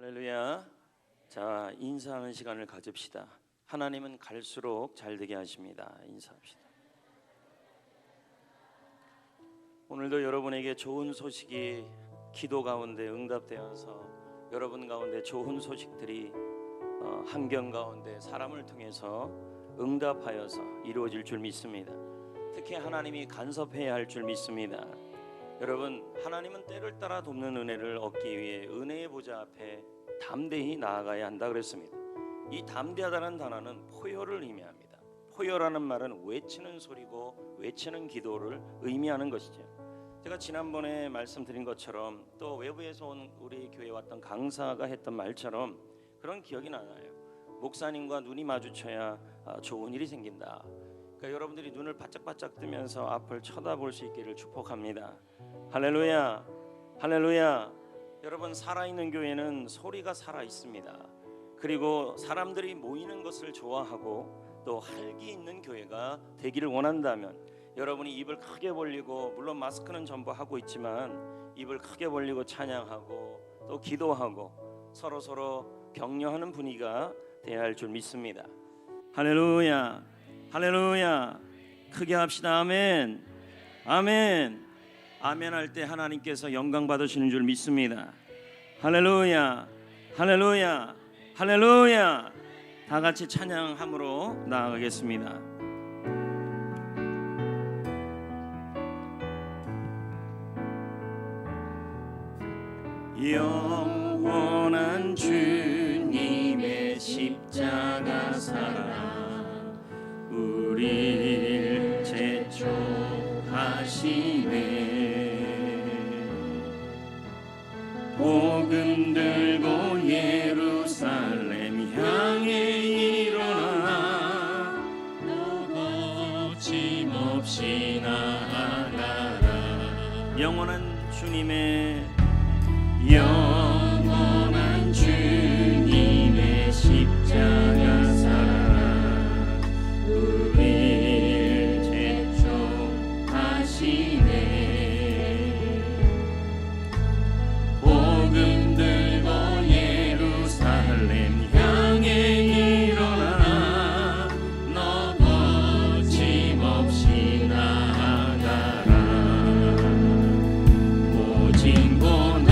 할렐루야. 자, 인사하는 시간을 가집시다. 하나님은 갈수록 잘되게 하십니다. 인사합시다. 오늘도 여러분에게 좋은 소식이 기도 가운데 응답되어서 여러분 가운데 좋은 소식들이 환경 가운데 사람을 통해서 응답하여서 이루어질 줄 믿습니다. 특히 하나님이 간섭해야 할 줄 믿습니다. 여러분, 하나님은 때를 따라 돕는 은혜를 얻기 위해 은혜의 보좌 앞에 담대히 나아가야 한다 그랬습니다. 이 담대하다는 단어는 포효를 의미합니다. 포효라는 말은 외치는 소리고 외치는 기도를 의미하는 것이죠. 제가 지난번에 말씀드린 것처럼 또 외부에서 온 우리 교회에 왔던 강사가 했던 말처럼 그런 기억이 나요. 목사님과 눈이 마주쳐야 좋은 일이 생긴다. 그러니까 여러분들이 눈을 바짝바짝 뜨면서 앞을 쳐다볼 수 있기를 축복합니다. 할렐루야, 할렐루야. 여러분, 살아있는 교회는 소리가 살아있습니다. 그리고 사람들이 모이는 것을 좋아하고 또 활기 있는 교회가 되기를 원한다면 여러분이 입을 크게 벌리고, 물론 마스크는 전부 하고 있지만 입을 크게 벌리고 찬양하고 또 기도하고 서로 격려하는 분위기가 되어야 할 줄 믿습니다. 할렐루야, 할렐루야. 크게 합시다. 아멘, 아멘. 아멘 할 때 하나님께서 영광 받으시는 줄 믿습니다. 할렐루야, 할렐루야, 할렐루야. 다 같이 찬양함으로 나아가겠습니다. 영원한 주님의 십자가 사랑 우리를 재촉하시네. 복음 들고 예루살렘 향해 일어나 너 거침없이 나아가라. 영원한 주님의 영원한 주님의 십자가 사랑 우리를 재촉하시네. 복음 들고 예루살렘 향해 일어나 너 거침없이 나아가라. 오직 원하는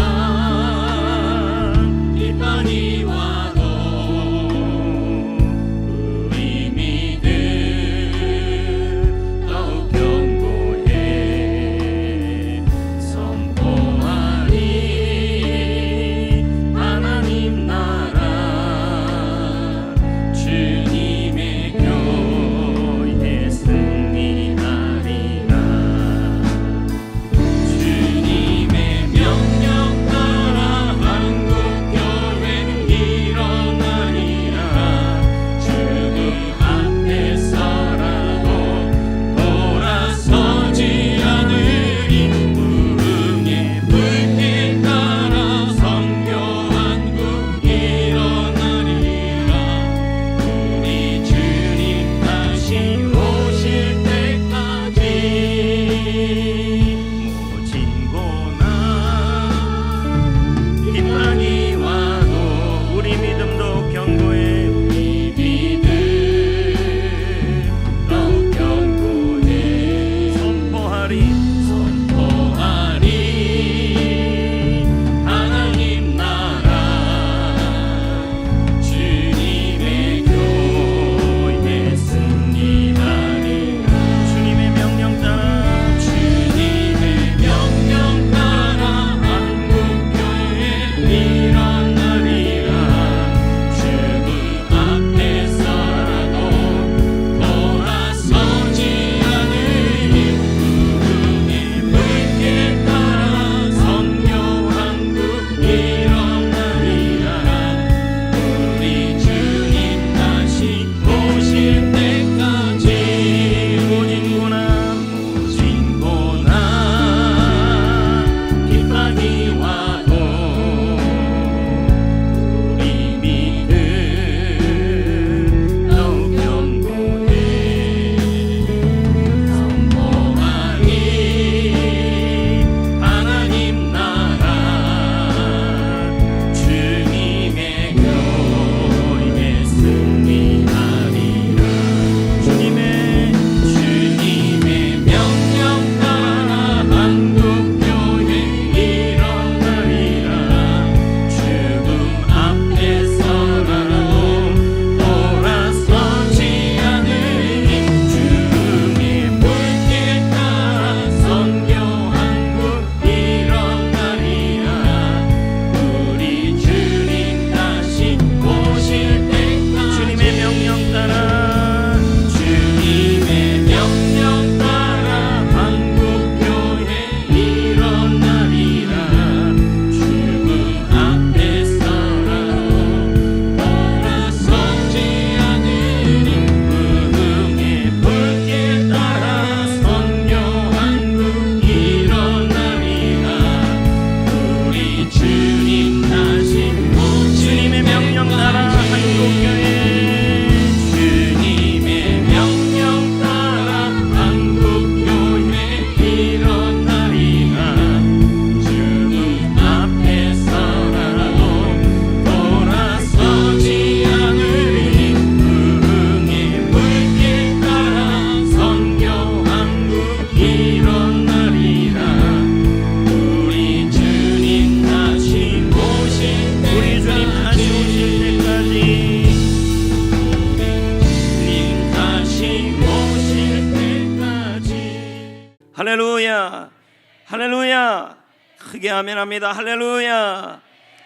할렐루야. 크게 아멘합니다. 할렐루야.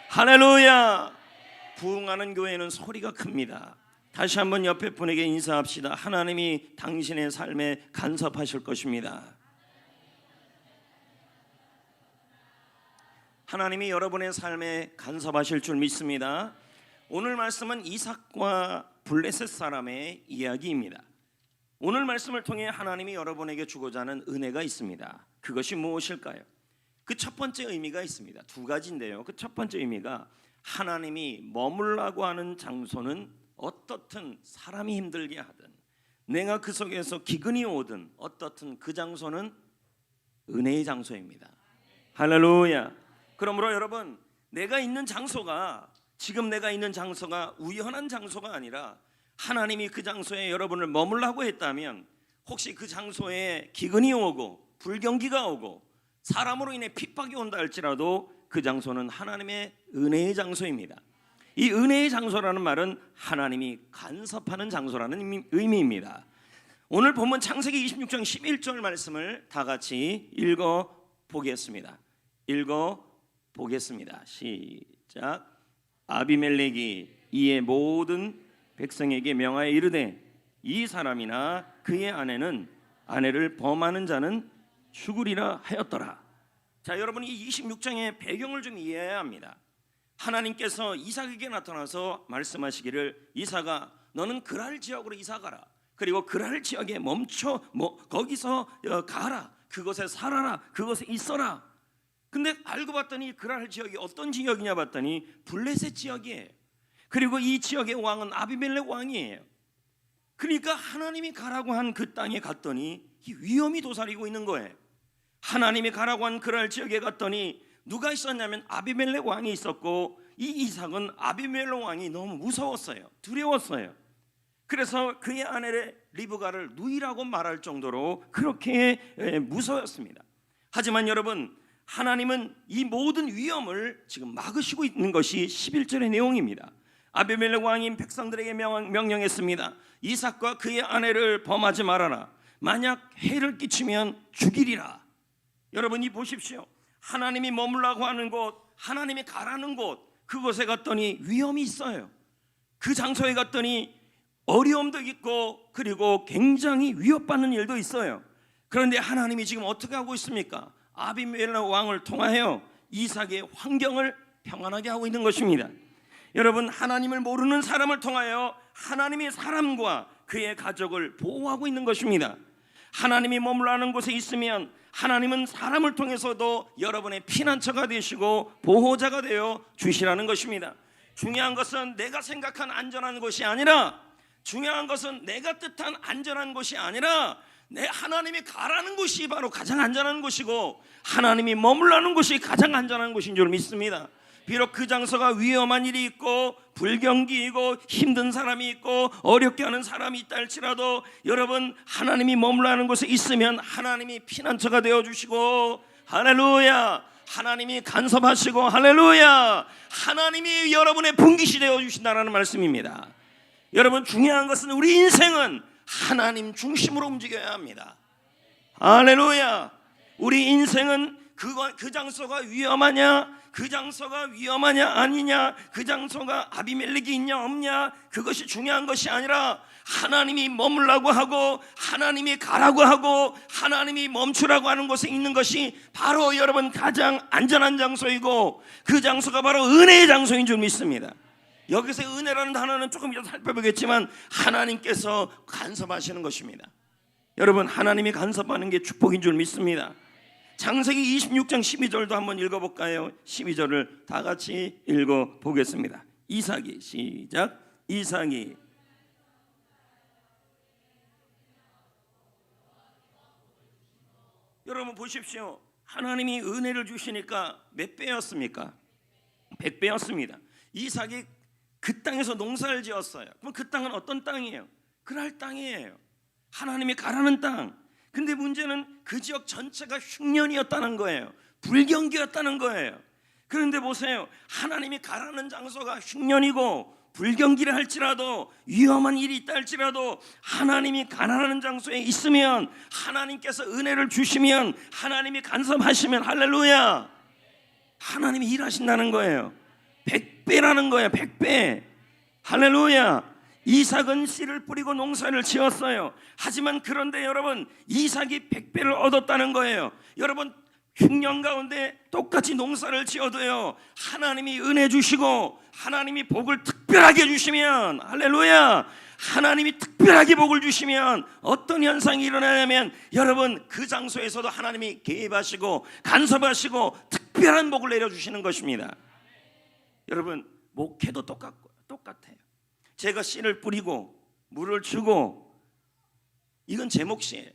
할렐루야. 부흥하는 교회는 소리가 큽니다. 다시 한번 옆에 분에게 인사합시다. 하나님이 당신의 삶에 간섭하실 것입니다. 하나님이 여러분의 삶에 간섭하실 줄 믿습니다. 오늘 말씀은 이삭과 블레셋 사람의 이야기입니다. 오늘 말씀을 통해 하나님이 여러분에게 주고자 하는 은혜가 있습니다. 그것이 무엇일까요? 그 첫 번째 의미가 있습니다. 두 가지인데요. 그 첫 번째 의미가 하나님이 머물라고 하는 장소는 어떻든 사람이 힘들게 하든 내가 그 속에서 기근이 오든 어떻든 그 장소는 은혜의 장소입니다. 할렐루야. 그러므로 여러분, 내가 있는 장소가 지금 내가 있는 장소가 우연한 장소가 아니라 하나님이 그 장소에 여러분을 머물라고 했다면 혹시 그 장소에 기근이 오고 불경기가 오고 사람으로 인해 핍박이 온다 할지라도 그 장소는 하나님의 은혜의 장소입니다. 이 은혜의 장소라는 말은 하나님이 간섭하는 장소라는 의미입니다. 오늘 본문 창세기 26장 11절 말씀을 다 같이 읽어보겠습니다. 시작. 아비멜렉이 이에 모든 백성에게 명하여 이르되 이 사람이나 그의 아내는 아내를 범하는 자는 죽으리라 하였더라. 자, 여러분, 이 26장의 배경을 좀 이해해야 합니다. 하나님께서 이삭에게 나타나서 말씀하시기를 이삭아 너는 그랄 지역으로 이사 가라. 그리고 그랄 지역에 멈춰 거기서 가라. 그곳에 살아라. 그곳에 있어라. 근데 알고 봤더니 그랄 지역이 어떤 지역이냐 봤더니 블레셋 지역이에요. 그리고 이 지역의 왕은 아비멜렉 왕이에요. 그러니까 하나님이 가라고 한 그 땅에 갔더니 위험이 도사리고 있는 거예요. 하나님이 가라고 한 그랄 지역에 갔더니 누가 있었냐면 아비멜렉 왕이 있었고 이 이삭은 아비멜렉 왕이 너무 무서웠어요. 두려웠어요. 그래서 그의 아내 리브가를 누이라고 말할 정도로 그렇게 무서웠습니다. 하지만 여러분, 하나님은 이 모든 위험을 지금 막으시고 있는 것이 11절의 내용입니다. 아비멜렉 왕이 백성들에게 명령했습니다. 이삭과 그의 아내를 범하지 말아라. 만약 해를 끼치면 죽이리라. 여러분이 보십시오. 하나님이 머물라고 하는 곳, 하나님이 가라는 곳, 그곳에 갔더니 위험이 있어요. 그 장소에 갔더니 어려움도 있고 그리고 굉장히 위협받는 일도 있어요. 그런데 하나님이 지금 어떻게 하고 있습니까? 아비멜렉 왕을 통하여 이삭의 환경을 평안하게 하고 있는 것입니다. 여러분, 하나님을 모르는 사람을 통하여 하나님의 사람과 그의 가족을 보호하고 있는 것입니다. 하나님이 머물라는 곳에 있으면 하나님은 사람을 통해서도 여러분의 피난처가 되시고 보호자가 되어 주시라는 것입니다. 중요한 것은 내가 생각한 안전한 곳이 아니라, 중요한 것은 내가 뜻한 안전한 곳이 아니라 내 하나님이 가라는 곳이 바로 가장 안전한 곳이고 하나님이 머물라는 곳이 가장 안전한 곳인 줄 믿습니다. 비록 그 장소가 위험한 일이 있고 불경기이고 힘든 사람이 있고 어렵게 하는 사람이 있다 할지라도 여러분, 하나님이 머물라는 곳에 있으면 하나님이 피난처가 되어주시고 할렐루야, 하나님이 간섭하시고 할렐루야, 하나님이 여러분의 분깃이 되어주신다는 말씀입니다. 여러분, 중요한 것은 우리 인생은 하나님 중심으로 움직여야 합니다. 할렐루야. 우리 인생은 그 장소가 위험하냐, 그 장소가 위험하냐 아니냐, 그 장소가 아비멜렉이 있냐 없냐, 그것이 중요한 것이 아니라 하나님이 머물라고 하고 하나님이 가라고 하고 하나님이 멈추라고 하는 곳에 있는 것이 바로 여러분 가장 안전한 장소이고 그 장소가 바로 은혜의 장소인 줄 믿습니다. 여기서 은혜라는 단어는 조금 이따 살펴보겠지만 하나님께서 간섭하시는 것입니다. 여러분, 하나님이 간섭하는 게 축복인 줄 믿습니다. 창세기 26장 12절도 한번 읽어볼까요? 12절을 다 같이 읽어보겠습니다. 이삭이, 시작. 이삭이 여러분 보십시오. 하나님이 은혜를 주시니까 몇 배였습니까? 100배였습니다. 이삭이 그 땅에서 농사를 지었어요. 그럼 그 땅은 어떤 땅이에요? 그랄 땅이에요. 하나님이 가라는 땅. 근데 문제는 그 지역 전체가 흉년이었다는 거예요. 불경기였다는 거예요. 그런데 보세요. 하나님이 가라는 장소가 흉년이고 불경기를 할지라도 위험한 일이 있다 할지라도 하나님이 가난한 장소에 있으면 하나님께서 은혜를 주시면 하나님이 간섭하시면 할렐루야, 하나님이 일하신다는 거예요. 100배라는 거예요. 100배. 할렐루야. 이삭은 씨를 뿌리고 농사를 지었어요. 하지만 그런데 여러분, 이삭이 100배를 얻었다는 거예요. 여러분, 흉년 가운데 똑같이 농사를 지어도요, 하나님이 은혜 주시고 하나님이 복을 특별하게 주시면, 할렐루야, 하나님이 특별하게 복을 주시면 어떤 현상이 일어나냐면, 여러분, 그 장소에서도 하나님이 개입하시고 간섭하시고 특별한 복을 내려주시는 것입니다. 여러분, 목회도 똑같아요. 제가 씨를 뿌리고 물을 주고 이건 제 몫이에요.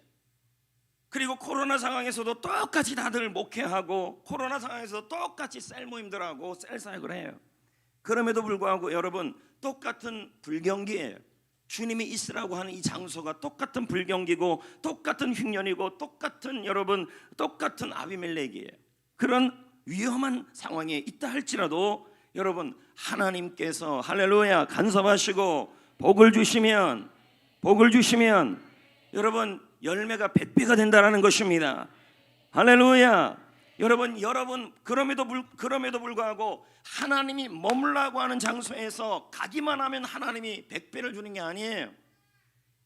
그리고 코로나 상황에서도 똑같이 다들 목회하고 코로나 상황에서 똑같이 셀 모임들하고 셀 사역을 해요. 그럼에도 불구하고 여러분, 똑같은 불경기예요. 주님이 있으라고 하는 이 장소가 똑같은 불경기고 똑같은 흉년이고 똑같은, 여러분, 똑같은 아비멜렉이에요. 그런 위험한 상황에 있다 할지라도 여러분, 하나님께서 할렐루야 간섭하시고 복을 주시면 여러분, 열매가 100배가 된다는 것입니다. 할렐루야. 여러분 그럼에도 불구하고 하나님이 머물라고 하는 장소에서 가기만 하면 하나님이 100배를 주는 게 아니에요.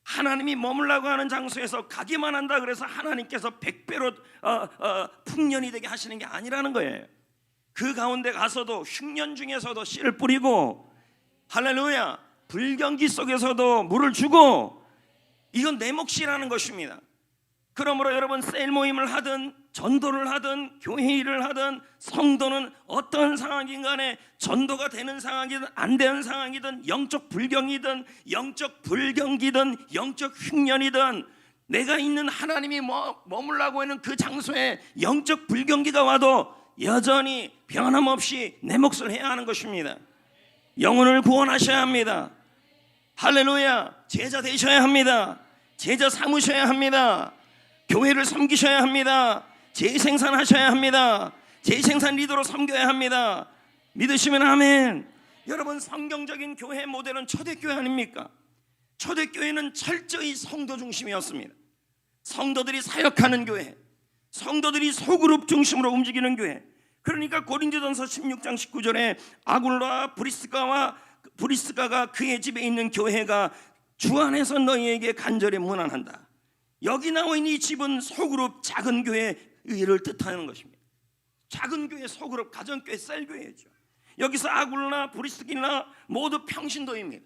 하나님이 머물라고 하는 장소에서 가기만 한다 그래서 하나님께서 100배로 풍년이 되게 하시는 게 아니라는 거예요. 그 가운데 가서도 흉년 중에서도 씨를 뿌리고, 할렐루야, 불경기 속에서도 물을 주고, 이건 내 몫이라는 것입니다. 그러므로 여러분, 셀 모임을 하든 전도를 하든 교회 일을 하든 성도는 어떤 상황인 간에 전도가 되는 상황이든 안 되는 상황이든 영적 불경이든 영적 불경기든 영적 흉년이든 내가 있는 하나님이 머물라고 하는 그 장소에 영적 불경기가 와도 여전히 변함없이 내 몫을 해야 하는 것입니다. 영혼을 구원하셔야 합니다. 할렐루야. 제자 되셔야 합니다. 제자 삼으셔야 합니다. 교회를 섬기셔야 합니다. 재생산하셔야 합니다. 재생산 리더로 섬겨야 합니다. 믿으시면 아멘. 여러분, 성경적인 교회 모델은 초대교회 아닙니까? 초대교회는 철저히 성도 중심이었습니다. 성도들이 사역하는 교회, 성도들이 소그룹 중심으로 움직이는 교회. 그러니까 고린도전서 16장 19절에 아굴라 브리스가가 그의 집에 있는 교회가 주 안에서 너희에게 간절히 문안한다. 여기 나와 있는 이 집은 소그룹 작은 교회를 뜻하는 것입니다. 작은 교회, 소그룹, 가정교회, 셀교회죠. 여기서 아굴라, 브리스기나 모두 평신도입니다.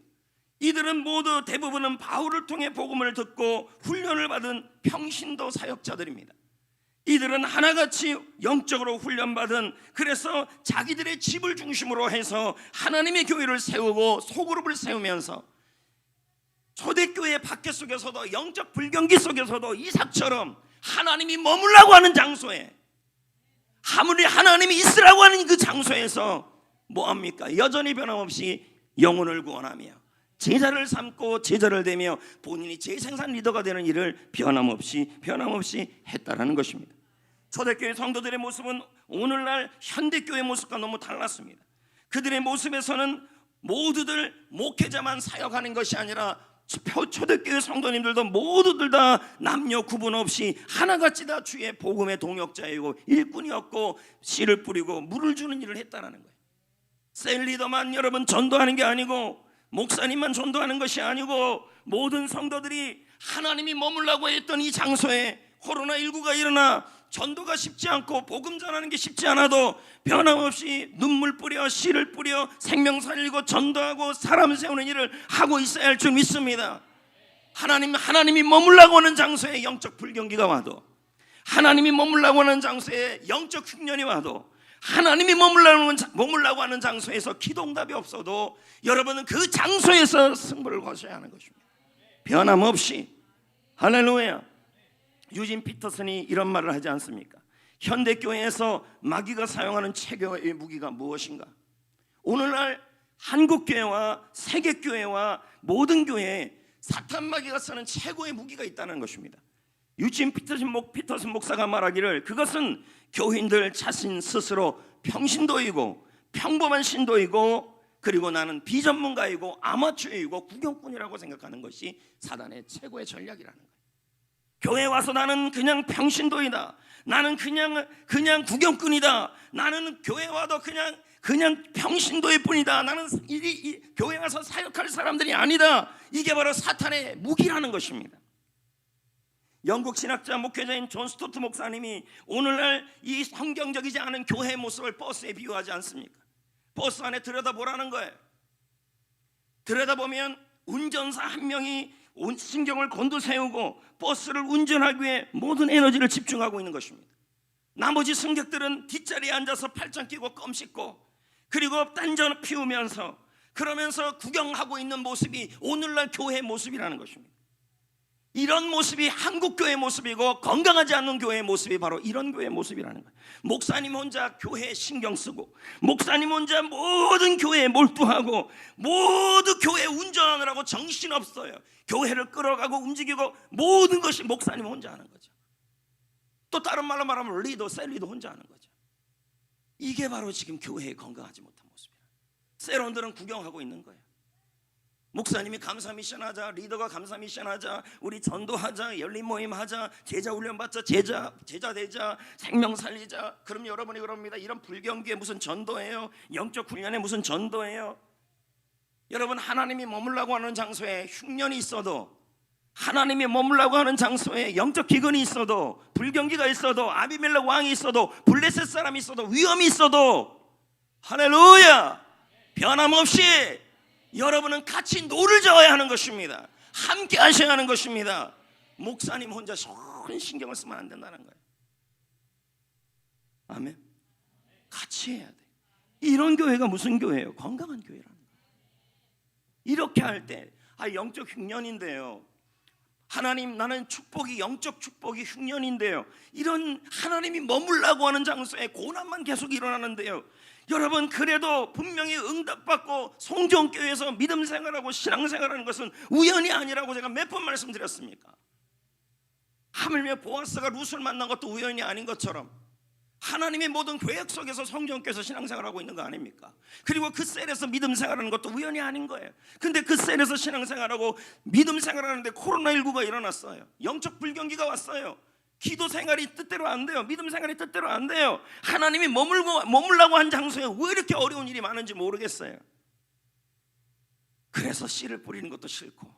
이들은 모두 대부분은 바울을 통해 복음을 듣고 훈련을 받은 평신도 사역자들입니다. 이들은 하나같이 영적으로 훈련받은, 그래서 자기들의 집을 중심으로 해서 하나님의 교회를 세우고 소그룹을 세우면서 초대교회 밖에 속에서도 영적 불경기 속에서도 이삭처럼 하나님이 머물라고 하는 장소에, 아무리 하나님이 있으라고 하는 그 장소에서 뭐합니까? 여전히 변함없이 영혼을 구원하며 제자를 삼고 제자를 되며 본인이 재생산 리더가 되는 일을 변함없이 했다라는 것입니다. 초대교회 성도들의 모습은 오늘날 현대교회 모습과 너무 달랐습니다. 그들의 모습에서는 모두들 목회자만 사역하는 것이 아니라 초대교회 성도님들도 모두들 다 남녀 구분 없이 하나같이 다 주의 복음의 동역자이고 일꾼이었고 씨를 뿌리고 물을 주는 일을 했다라는 거예요. 셀 리더만 여러분 전도하는 게 아니고, 목사님만 전도하는 것이 아니고, 모든 성도들이 하나님이 머물라고 했던 이 장소에 코로나19가 일어나 전도가 쉽지 않고 복음 전하는 게 쉽지 않아도 변함없이 눈물 뿌려 씨를 뿌려 생명 살리고 전도하고 사람 세우는 일을 하고 있어야 할 줄 믿습니다. 하나님이 머물라고 하는 장소에 영적 불경기가 와도, 하나님이 머물라고 하는 장소에 영적 흉년이 와도, 하나님이 머물라고 하는 장소에서 기도응답이 없어도 여러분은 그 장소에서 승부를 거셔야 하는 것입니다. 변함없이. 할렐루야. 유진 피터슨이 이런 말을 하지 않습니까? 현대교회에서 마귀가 사용하는 최고의 무기가 무엇인가? 오늘날 한국교회와 세계교회와 모든 교회에 사탄 마귀가 쓰는 최고의 무기가 있다는 것입니다. 유진 피터슨 목사가 말하기를, 그것은 교인들 자신 스스로 평신도이고 평범한 신도이고 그리고 나는 비전문가이고 아마추어이고 구경꾼이라고 생각하는 것이 사단의 최고의 전략이라는 거예요. 교회 와서 나는 그냥 평신도이다, 나는 그냥 구경꾼이다, 나는 교회 와도 그냥 평신도일 뿐이다, 나는 교회 와서 사역할 사람들이 아니다. 이게 바로 사탄의 무기라는 것입니다. 영국 신학자 목회자인 존 스토트 목사님이 오늘날 이 성경적이지 않은 교회의 모습을 버스에 비유하지 않습니까? 버스 안에 들여다보라는 거예요. 들여다보면 운전사 한 명이 신경을 곤두세우고 버스를 운전하기 위해 모든 에너지를 집중하고 있는 것입니다. 나머지 승객들은 뒷자리에 앉아서 팔짱 끼고 껌 씹고 그리고 딴전 피우면서 그러면서 구경하고 있는 모습이 오늘날 교회의 모습이라는 것입니다. 이런 모습이 한국 교회의 모습이고 건강하지 않는 교회의 모습이 바로 이런 교회의 모습이라는 거예요. 목사님 혼자 교회에 신경 쓰고 목사님 혼자 모든 교회에 몰두하고 모두 교회 운전하느라고 정신없어요. 교회를 끌어가고 움직이고 모든 것이 목사님 혼자 하는 거죠. 또 다른 말로 말하면 리더, 셀리도 혼자 하는 거죠. 이게 바로 지금 교회에 건강하지 못한 모습이에요. 셀원들은 구경하고 있는 거예요. 목사님이 감사 미션 하자, 리더가 감사 미션 하자, 우리 전도하자, 열린 모임 하자, 제자 훈련 받자, 제자 되자, 생명 살리자. 그럼 여러분이 그럽니다. 이런 불경기에 무슨 전도예요? 영적 훈련에 무슨 전도예요? 여러분, 하나님이 머물라고 하는 장소에 흉년이 있어도, 하나님이 머물라고 하는 장소에 영적 기근이 있어도, 불경기가 있어도, 아비멜렉 왕이 있어도, 블레셋 사람이 있어도, 위험이 있어도, 할렐루야, 변함없이 여러분은 같이 노를 저어야 하는 것입니다. 함께 하셔야 하는 것입니다. 목사님 혼자 손 신경을 쓰면 안 된다는 거예요. 아멘. 같이 해야 돼. 이런 교회가 무슨 교회예요? 건강한 교회라는 거예요. 이렇게 할 때 영적 흉년인데요, 하나님, 나는 축복이, 영적 축복이 흉년인데요, 이런 하나님이 머물라고 하는 장소에 고난만 계속 일어나는데요, 여러분, 그래도 분명히 응답받고 성전교회에서 믿음 생활하고 신앙 생활하는 것은 우연이 아니라고 제가 몇 번 말씀드렸습니까? 하물며 보아스가 룻을 만난 것도 우연이 아닌 것처럼 하나님의 모든 계획 속에서 성전교회에서 신앙생활하고 있는 거 아닙니까? 그리고 그 셀에서 믿음 생활하는 것도 우연이 아닌 거예요. 근데 그 셀에서 신앙생활하고 믿음 생활하는데 코로나19가 일어났어요. 영적 불경기가 왔어요. 기도 생활이 뜻대로 안 돼요. 믿음 생활이 뜻대로 안 돼요. 하나님이 머물라고 한 장소에 왜 이렇게 어려운 일이 많은지 모르겠어요. 그래서 씨를 뿌리는 것도 싫고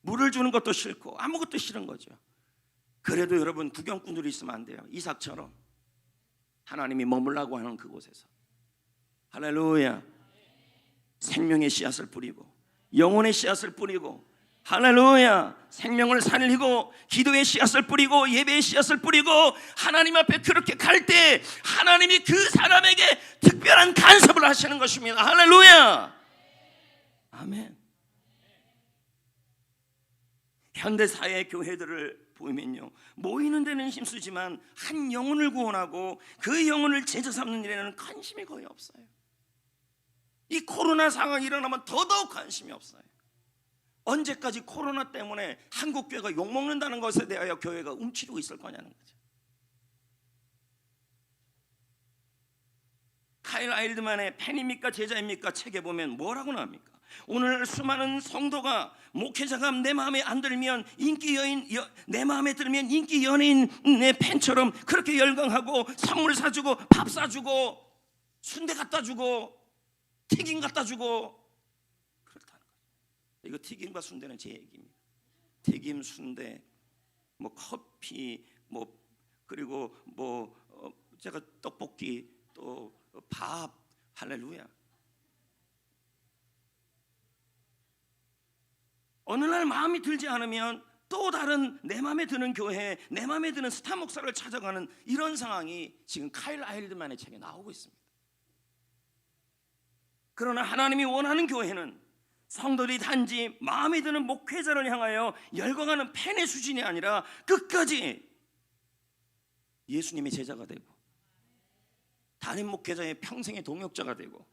물을 주는 것도 싫고 아무것도 싫은 거죠. 그래도 여러분, 구경꾼들이 있으면 안 돼요. 이삭처럼 하나님이 머물라고 하는 그곳에서, 할렐루야, 생명의 씨앗을 뿌리고 영혼의 씨앗을 뿌리고, 할렐루야, 생명을 살리고 기도의 씨앗을 뿌리고 예배의 씨앗을 뿌리고 하나님 앞에 그렇게 갈 때 하나님이 그 사람에게 특별한 간섭을 하시는 것입니다. 할렐루야, 아멘. 현대사회의 교회들을 보면요, 모이는 데는 힘쓰지만 한 영혼을 구원하고 그 영혼을 제자 삼는 일에는 관심이 거의 없어요. 이 코로나 상황이 일어나면 더더욱 관심이 없어요. 언제까지 코로나 때문에 한국 교회가 욕먹는다는 것에 대하여 교회가 움츠리고 있을 거냐는 거죠. 카일 아일드만의 팬입니까 제자입니까 책에 보면 뭐라고 나옵니까? 오늘 수많은 성도가, 목회자가 내 마음에 안 들면 인기 여인, 내 마음에 들면 인기 연예인의 팬처럼 그렇게 열광하고 선물 사주고 밥 사주고 순대 갖다 주고 튀김 갖다 주고 그렇다는 거죠. 이거 튀김과 순대는 제 얘기입니다. 튀김, 순대, 뭐 커피, 뭐 그리고 뭐 제가 떡볶이, 또 밥, 할렐루야. 어느 날 마음이 들지 않으면 또 다른 내 마음에 드는 교회, 내 마음에 드는 스타 목사를 찾아가는 이런 상황이 지금 카일 아일드만의 책에 나오고 있습니다. 그러나 하나님이 원하는 교회는 성도들이 단지 마음에 드는 목회자를 향하여 열광하는 팬의 수준이 아니라 끝까지 예수님의 제자가 되고 담임 목회자의 평생의 동역자가 되고,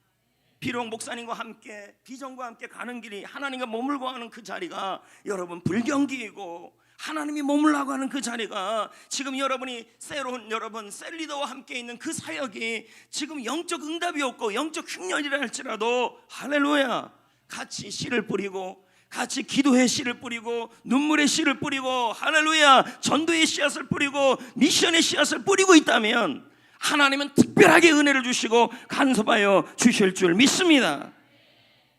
비록 목사님과 함께 비전과 함께 가는 길이 하나님과 머물고 하는 그 자리가 여러분 불경기이고 하나님이 머물라고 하는 그 자리가 지금 여러분이 새로운 여러분 셀리더와 함께 있는 그 사역이 지금 영적 응답이 없고 영적 흉년이라 할지라도 할렐루야, 같이 씨를 뿌리고 같이 기도의 씨를 뿌리고 눈물의 씨를 뿌리고 할렐루야 전도의 씨앗을 뿌리고 미션의 씨앗을 뿌리고 있다면 하나님은 특별하게 은혜를 주시고 간섭하여 주실 줄 믿습니다.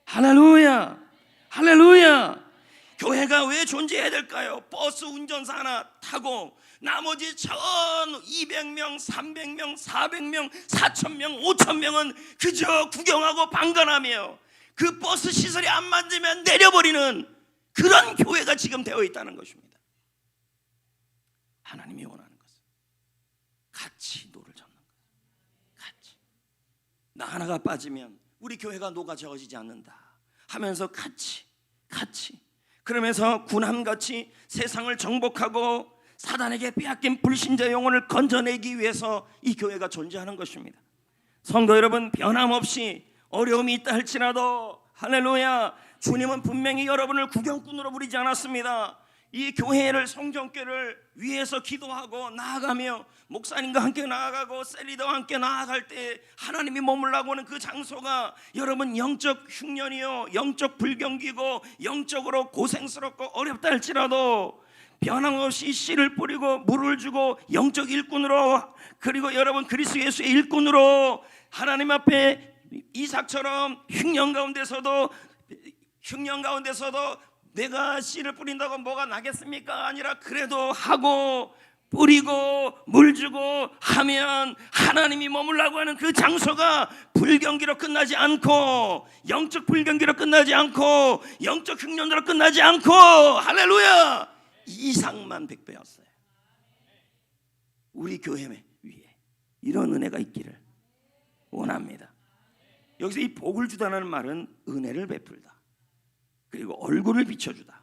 할렐루야, 할렐루야. 교회가 왜 존재해야 될까요? 버스 운전사 하나 타고 나머지 1200명, 300명, 400명, 4000명, 5000명은 그저 구경하고 방관하며 그 버스 시설이 안 맞으면 내려버리는 그런 교회가 지금 되어 있다는 것입니다. 하나님이 원하는 것은 같이 노를 젓는 것. 같이. 나 하나가 빠지면 우리 교회가 녹아져지지 않는다 하면서 같이 그러면서 군함같이 세상을 정복하고 사단에게 빼앗긴 불신자 영혼을 건져내기 위해서 이 교회가 존재하는 것입니다. 성도 여러분, 변함없이 어려움이 있다 할지라도 할렐루야, 주님은 분명히 여러분을 구경꾼으로 부리지 않았습니다. 이 교회를, 성전교회를 위해서 기도하고 나아가며 목사님과 함께 나아가고 셀리더와 함께 나아갈 때 하나님이 머물라고 하는 그 장소가 여러분 영적 흉년이요, 영적 불경기고 영적으로 고생스럽고 어렵다 할지라도 변함없이 씨를 뿌리고 물을 주고 영적 일꾼으로, 그리고 여러분 그리스도 예수의 일꾼으로 하나님 앞에 이삭처럼 흉년 가운데서도 내가 씨를 뿌린다고 뭐가 나겠습니까? 아니라 그래도 하고 뿌리고 물 주고 하면 하나님이 머물라고 하는 그 장소가 불경기로 끝나지 않고 영적 불경기로 끝나지 않고 영적 흉년으로 끝나지 않고 할렐루야, 이상만 백배였어요. 우리 교회 위에 이런 은혜가 있기를 원합니다. 여기서 이 복을 주다는 말은 은혜를 베풀다, 그리고 얼굴을 비춰주다.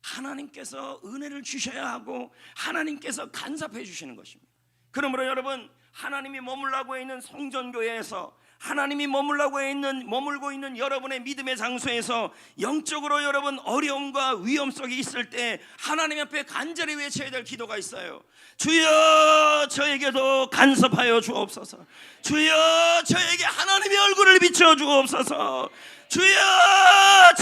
하나님께서 은혜를 주셔야 하고 하나님께서 간섭해 주시는 것입니다. 그러므로 여러분, 하나님이 머물라고 있는 성전교회에서, 하나님이 머물고 있는 여러분의 믿음의 장소에서 영적으로 여러분 어려움과 위험 속에 있을 때 하나님 앞에 간절히 외쳐야 될 기도가 있어요. 주여 저에게도 간섭하여 주옵소서. 주여 저에게 하나님의 얼굴을 비춰 주옵소서. 주여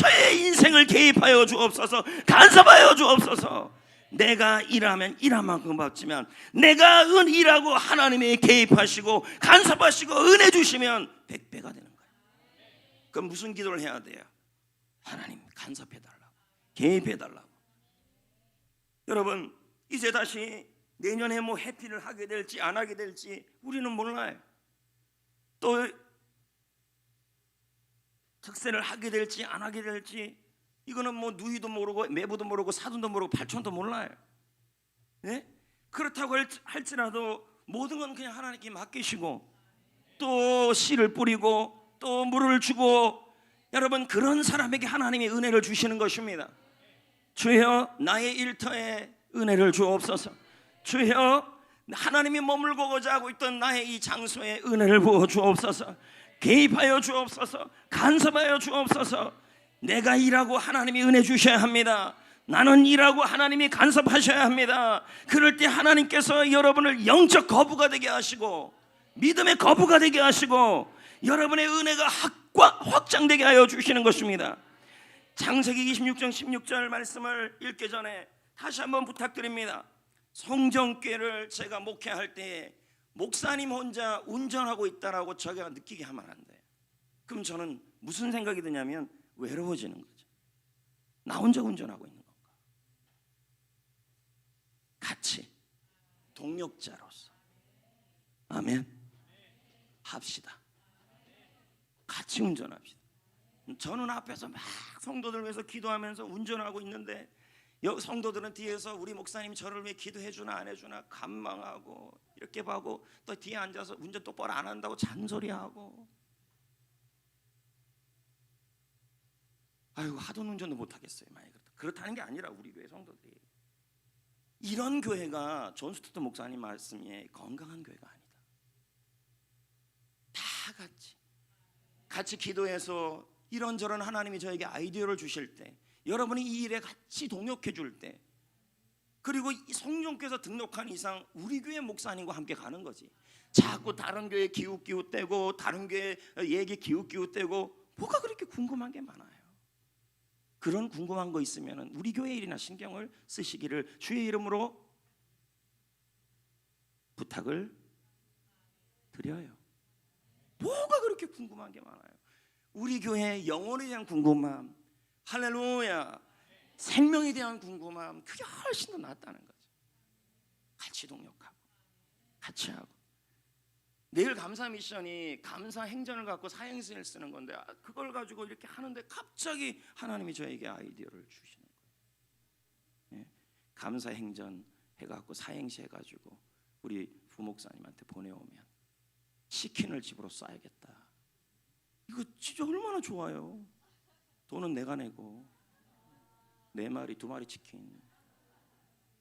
저의 인생을 개입하여 주옵소서. 간섭하여 주옵소서. 내가 일하면 일한 만큼 받지만 내가 일하고 하나님이 개입하시고 간섭하시고 은혜 주시면 100배가 되는 거예요. 그럼 무슨 기도를 해야 돼요? 하나님 간섭해달라고, 개입해달라고. 여러분, 이제 다시 내년에 뭐 해피를 하게 될지 안 하게 될지 우리는 몰라요. 또 특세를 하게 될지 안 하게 될지, 이거는 뭐 누이도 모르고 매부도 모르고 사돈도 모르고 발촌도 몰라요. 네? 그렇다고 할지라도 모든 건 그냥 하나님께 맡기시고 또 씨를 뿌리고 또 물을 주고, 여러분 그런 사람에게 하나님이 은혜를 주시는 것입니다. 주여 나의 일터에 은혜를 주옵소서. 주여 하나님이 머물고자 하고 있던 나의 이 장소에 은혜를 부어 주옵소서. 개입하여 주옵소서. 간섭하여 주옵소서. 내가 일하고 하나님이 은혜 주셔야 합니다. 나는 일하고 하나님이 간섭하셔야 합니다. 그럴 때 하나님께서 여러분을 영적 거부가 되게 하시고 믿음의 거부가 되게 하시고 여러분의 은혜가 확장되게 하여 주시는 것입니다. 창세기 26장 16절 말씀을 읽기 전에 다시 한번 부탁드립니다. 성전교회를 제가 목회할 때 목사님 혼자 운전하고 있다라고 제가 느끼게 하면 안 돼요. 그럼 저는 무슨 생각이 드냐면 외로워지는 거죠. 나 혼자 운전하고 있는 건가? 같이 동력자로서 아멘 합시다. 같이 운전합시다. 저는 앞에서 막 성도들 위해서 기도하면서 운전하고 있는데 성도들은 뒤에서 우리 목사님이 저를 위해 기도해 주나 안 해주나 간망하고 이렇게 하고 또 뒤에 앉아서 운전 똑바로 안 한다고 잔소리하고, 아이고 하던 운전도 못하겠어요. 많이 그렇다는 게 아니라 우리 교회 성도들이 이런 교회가 존 스토트 목사님 말씀에 건강한 교회가 아니다. 다 같이 기도해서 이런저런 하나님이 저에게 아이디어를 주실 때, 여러분이 이 일에 같이 동역해 줄 때 그리고 이 성령께서 등록한 이상 우리 교회 목사님과 함께 가는 거지. 자꾸 다른 교회 기웃기웃대고 다른 교회 얘기 기웃기웃대고 뭐가 그렇게 궁금한 게 많아요. 그런 궁금한 거 있으면 우리 교회 일이나 신경을 쓰시기를 주의 이름으로 부탁을 드려요. 뭐가 그렇게 궁금한 게 많아요. 우리 교회 영혼에 대한 궁금함, 할렐루야, 생명에 대한 궁금함, 그게 훨씬 더 낫다는 거죠. 같이 동력하고 같이 하고. 내일 감사 미션이 감사 행전을 갖고 사행시를 쓰는 건데 그걸 가지고 이렇게 하는데 갑자기 하나님이 저에게 아이디어를 주시는 거예요. 예, 감사 행전 해갖고 사행시 해가지고 우리 부목사님한테 보내오면 치킨을 집으로 쏴야겠다. 이거 진짜 얼마나 좋아요. 돈은 내가 내고 4마리 2마리 치킨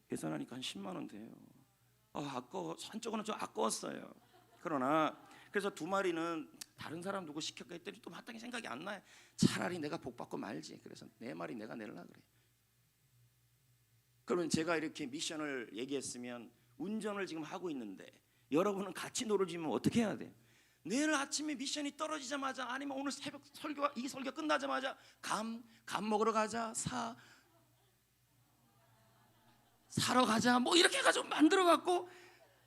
계산하니까 한 10만 원 돼요. 아까워. 한쪽은 좀 아까웠어요. 그러나 그래서 2마리는 다른 사람 누구 시켰까 했더니 또 마땅히 생각이 안 나요. 차라리 내가 복 받고 말지. 그래서 4마리 내가 내려고 그래. 그러면 제가 이렇게 미션을 얘기했으면 운전을 지금 하고 있는데 여러분은 같이 놀아주면 어떻게 해야 돼요? 내일 아침에 미션이 떨어지자마자 아니면 오늘 새벽 이 설교 끝나자마자 감 먹으러 가자, 사러 가자, 뭐 이렇게 해가지고 만들어 갖고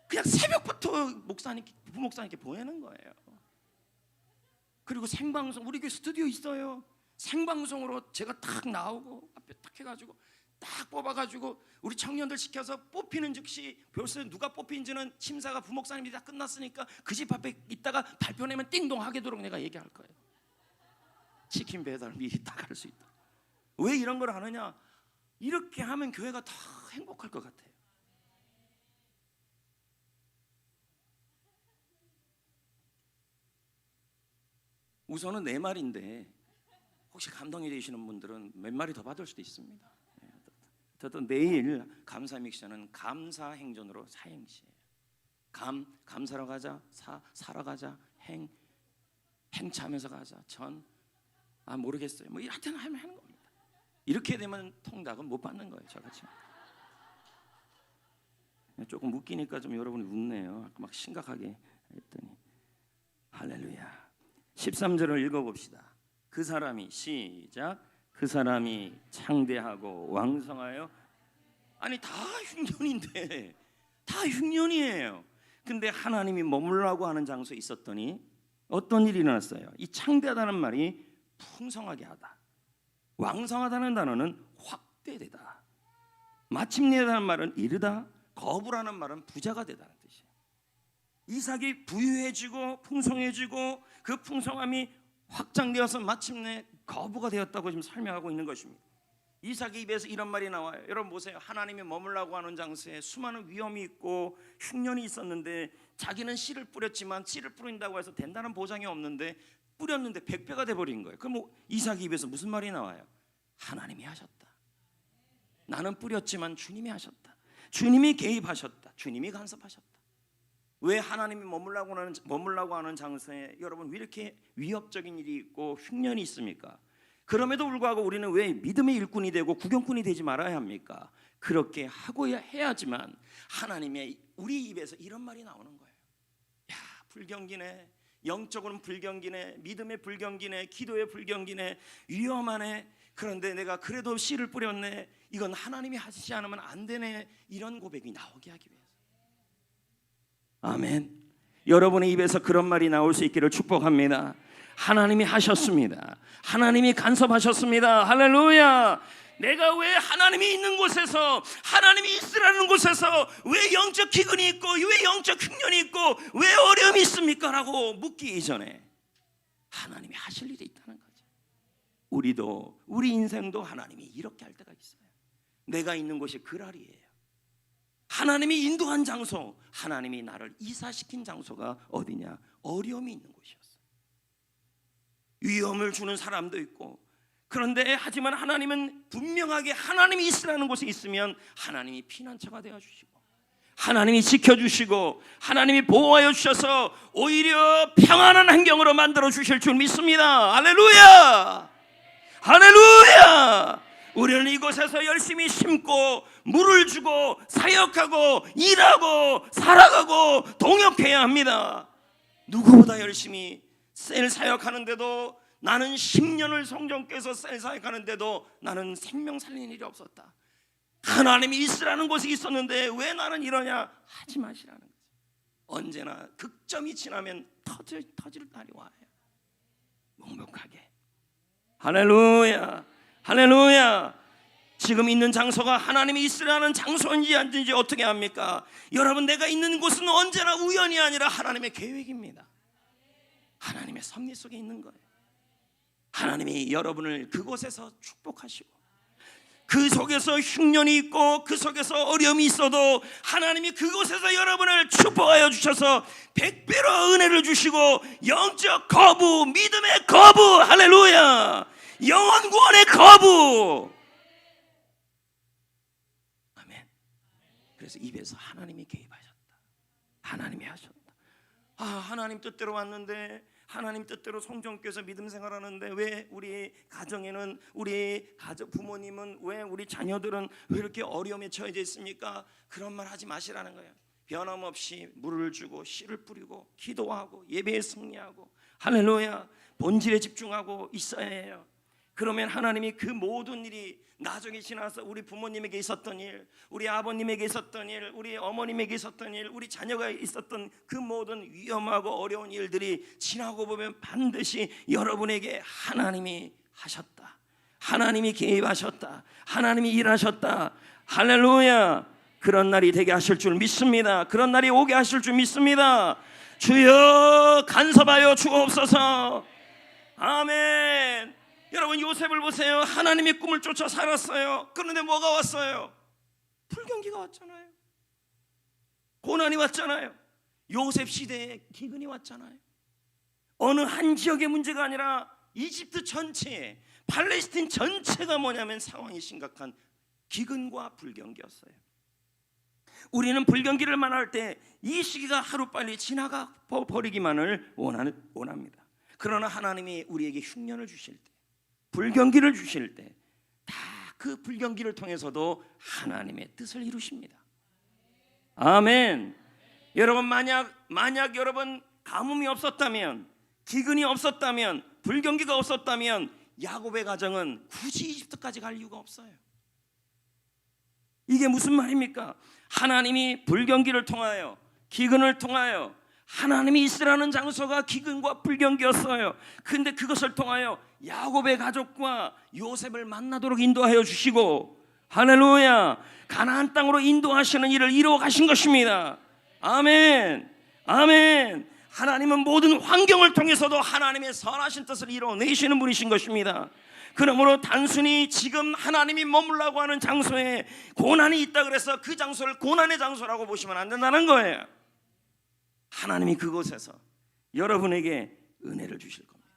그냥 새벽부터 부목사님께 보내는 거예요. 그리고 생방송, 우리 교회 스튜디오 있어요. 생방송으로 제가 딱 나오고 앞에 딱 해가지고 딱 뽑아가지고 우리 청년들 시켜서 뽑히는 즉시 벌써 누가 뽑힌지는 심사가 부목사님이 다 끝났으니까 그 집 앞에 있다가 발표 내면 띵동 하게도록 내가 얘기할 거예요. 치킨 배달 미리 딱 할 수 있다. 왜 이런 걸 하느냐? 이렇게 하면 교회가 더 행복할 것 같아요. 우선은 4마리인데 혹시 감동이 되시는 분들은 몇 마리 더 받을 수도 있습니다. 저도 내일 감사 미션은 감사 행전으로 사행시예요. 감사러 가자, 사러 가자, 행차하면서 가자, 모르겠어요. 뭐 하여튼 하는 겁니다. 이렇게 되면 통닭은 못 받는 거예요. 저같이 조금 웃기니까 좀 여러분이 웃네요. 막 심각하게 했더니 할렐루야. 13절을 읽어봅시다. 그 사람이 시작. 그 사람이 창대하고 왕성하여. 아니 다 흉년인데 다 흉년이에요. 근데 하나님이 머물라고 하는 장소에 있었더니 어떤 일이 일어났어요? 이 창대하다는 말이 풍성하게 하다, 왕성하다는 단어는 확대되다, 마침내라는 말은 이르다, 거부라는 말은 부자가 되다는 뜻이에요. 이삭이 부유해지고 풍성해지고 그 풍성함이 확장되어서 마침내 거부가 되었다고 지금 설명하고 있는 것입니다. 이삭의 입에서 이런 말이 나와요. 여러분 보세요. 하나님이 머물라고 하는 장소에 수많은 위험이 있고 흉년이 있었는데 자기는 씨를 뿌렸지만 씨를 뿌린다고 해서 된다는 보장이 없는데 뿌렸는데 100배가 돼버린 거예요. 그럼 이삭의 입에서 무슨 말이 나와요? 하나님이 하셨다. 나는 뿌렸지만 주님이 하셨다. 주님이 개입하셨다. 주님이 간섭하셨다. 왜 하나님이 머물라고 하는 장소에 여러분 왜 이렇게 위협적인 일이 있고 흉년이 있습니까? 그럼에도 불구하고 우리는 왜 믿음의 일꾼이 되고 구경꾼이 되지 말아야 합니까? 그렇게 하고 해야지만 하나님의 우리 입에서 이런 말이 나오는 거예요. 야, 불경기네. 영적으로는 불경기네. 믿음의 불경기네. 기도의 불경기네. 위험하네. 그런데 내가 그래도 씨를 뿌렸네. 이건 하나님이 하시지 않으면 안 되네. 이런 고백이 나오게 하기 위해서. 아멘. 여러분의 입에서 그런 말이 나올 수 있기를 축복합니다. 하나님이 하셨습니다. 하나님이 간섭하셨습니다. 할렐루야. 내가 왜 하나님이 있는 곳에서, 하나님이 있으라는 곳에서 왜 영적 기근이 있고 왜 영적 흉년이 있고 왜 어려움이 있습니까? 라고 묻기 이전에 하나님이 하실 일이 있다는 거죠. 우리 인생도 하나님이 이렇게 할 때가 있어요. 내가 있는 곳이 그랄이에요. 하나님이 인도한 장소, 하나님이 나를 이사시킨 장소가 어디냐? 어려움이 있는 곳이었어요. 위험을 주는 사람도 있고, 그런데 하지만 하나님은 분명하게 하나님이 있으라는 곳에 있으면 하나님이 피난처가 되어주시고 하나님이 지켜주시고 하나님이 보호하여 주셔서 오히려 평안한 환경으로 만들어 주실 줄 믿습니다. 할렐루야. 할렐루야. 우리는 이곳에서 열심히 심고 물을 주고 사역하고 일하고 살아가고 동역해야 합니다. 누구보다 열심히 셀 사역하는데도 나는 10년을 성령께서 셀 사역하는데도 나는 생명 살리는 일이 없었다. 하나님이 있으라는 곳이 있었는데 왜 나는 이러냐? 하지 마시라는 거죠. 언제나 극점이 지나면 터질 날이 와요. 묵묵하게. 할렐루야, 할렐루야. 지금 있는 장소가 하나님이 있으라는 장소인지 아닌지 어떻게 합니까? 여러분, 내가 있는 곳은 언제나 우연이 아니라 하나님의 계획입니다. 하나님의 섭리 속에 있는 거예요. 하나님이 여러분을 그곳에서 축복하시고 그 속에서 흉년이 있고 그 속에서 어려움이 있어도 하나님이 그곳에서 여러분을 축복하여 주셔서 100배로 은혜를 주시고 영적 거부, 믿음의 거부, 할렐루야, 영원 구원의 거부. 아멘. 그래서 입에서 하나님이 개입하셨다. 하나님이 하셨다. 하나님 뜻대로 왔는데, 하나님 뜻대로 성전교회에서 믿음 생활하는데 왜 우리 가정에는, 우리 가족 부모님은, 왜 우리 자녀들은 왜 이렇게 어려움에 처해져 있습니까? 그런 말 하지 마시라는 거예요. 변함없이 물을 주고 씨를 뿌리고 기도하고 예배에 승리하고 할렐루야, 본질에 집중하고 있어야 해요. 그러면 하나님이 그 모든 일이 나중에 지나서 우리 부모님에게 있었던 일, 우리 아버님에게 있었던 일, 우리 어머님에게 있었던 일, 우리 자녀가 있었던 그 모든 위험하고 어려운 일들이 지나고 보면 반드시 여러분에게 하나님이 하셨다, 하나님이 개입하셨다, 하나님이 일하셨다. 할렐루야. 그런 날이 되게 하실 줄 믿습니다. 그런 날이 오게 하실 줄 믿습니다. 주여 간섭하여 주옵소서. 아멘. 여러분, 요셉을 보세요. 하나님의 꿈을 쫓아 살았어요. 그런데 뭐가 왔어요? 불경기가 왔잖아요. 고난이 왔잖아요. 요셉 시대에 기근이 왔잖아요. 어느 한 지역의 문제가 아니라 이집트 전체, 팔레스틴 전체가 뭐냐면 상황이 심각한 기근과 불경기였어요. 우리는 불경기를 만날 때 이 시기가 하루빨리 지나가 버리기만을 원합니다. 그러나 하나님이 우리에게 흉년을 주실 때, 불경기를 주실 때 다 그 불경기를 통해서도 하나님의 뜻을 이루십니다. 아멘. 여러분, 만약 여러분 가뭄이 없었다면, 기근이 없었다면, 불경기가 없었다면 야곱의 가정은 굳이 이집트까지 갈 이유가 없어요. 이게 무슨 말입니까? 하나님이 불경기를 통하여, 기근을 통하여, 하나님이 있으라는 장소가 기근과 불경기였어요. 근데 그것을 통하여 야곱의 가족과 요셉을 만나도록 인도하여 주시고, 할렐루야, 가나안 땅으로 인도하시는 일을 이루어 가신 것입니다. 아멘, 아멘. 하나님은 모든 환경을 통해서도 하나님의 선하신 뜻을 이루어내시는 분이신 것입니다. 그러므로 단순히 지금 하나님이 머물라고 하는 장소에 고난이 있다 그래서 그 장소를 고난의 장소라고 보시면 안 된다는 거예요. 하나님이 그곳에서 여러분에게 은혜를 주실 겁니다.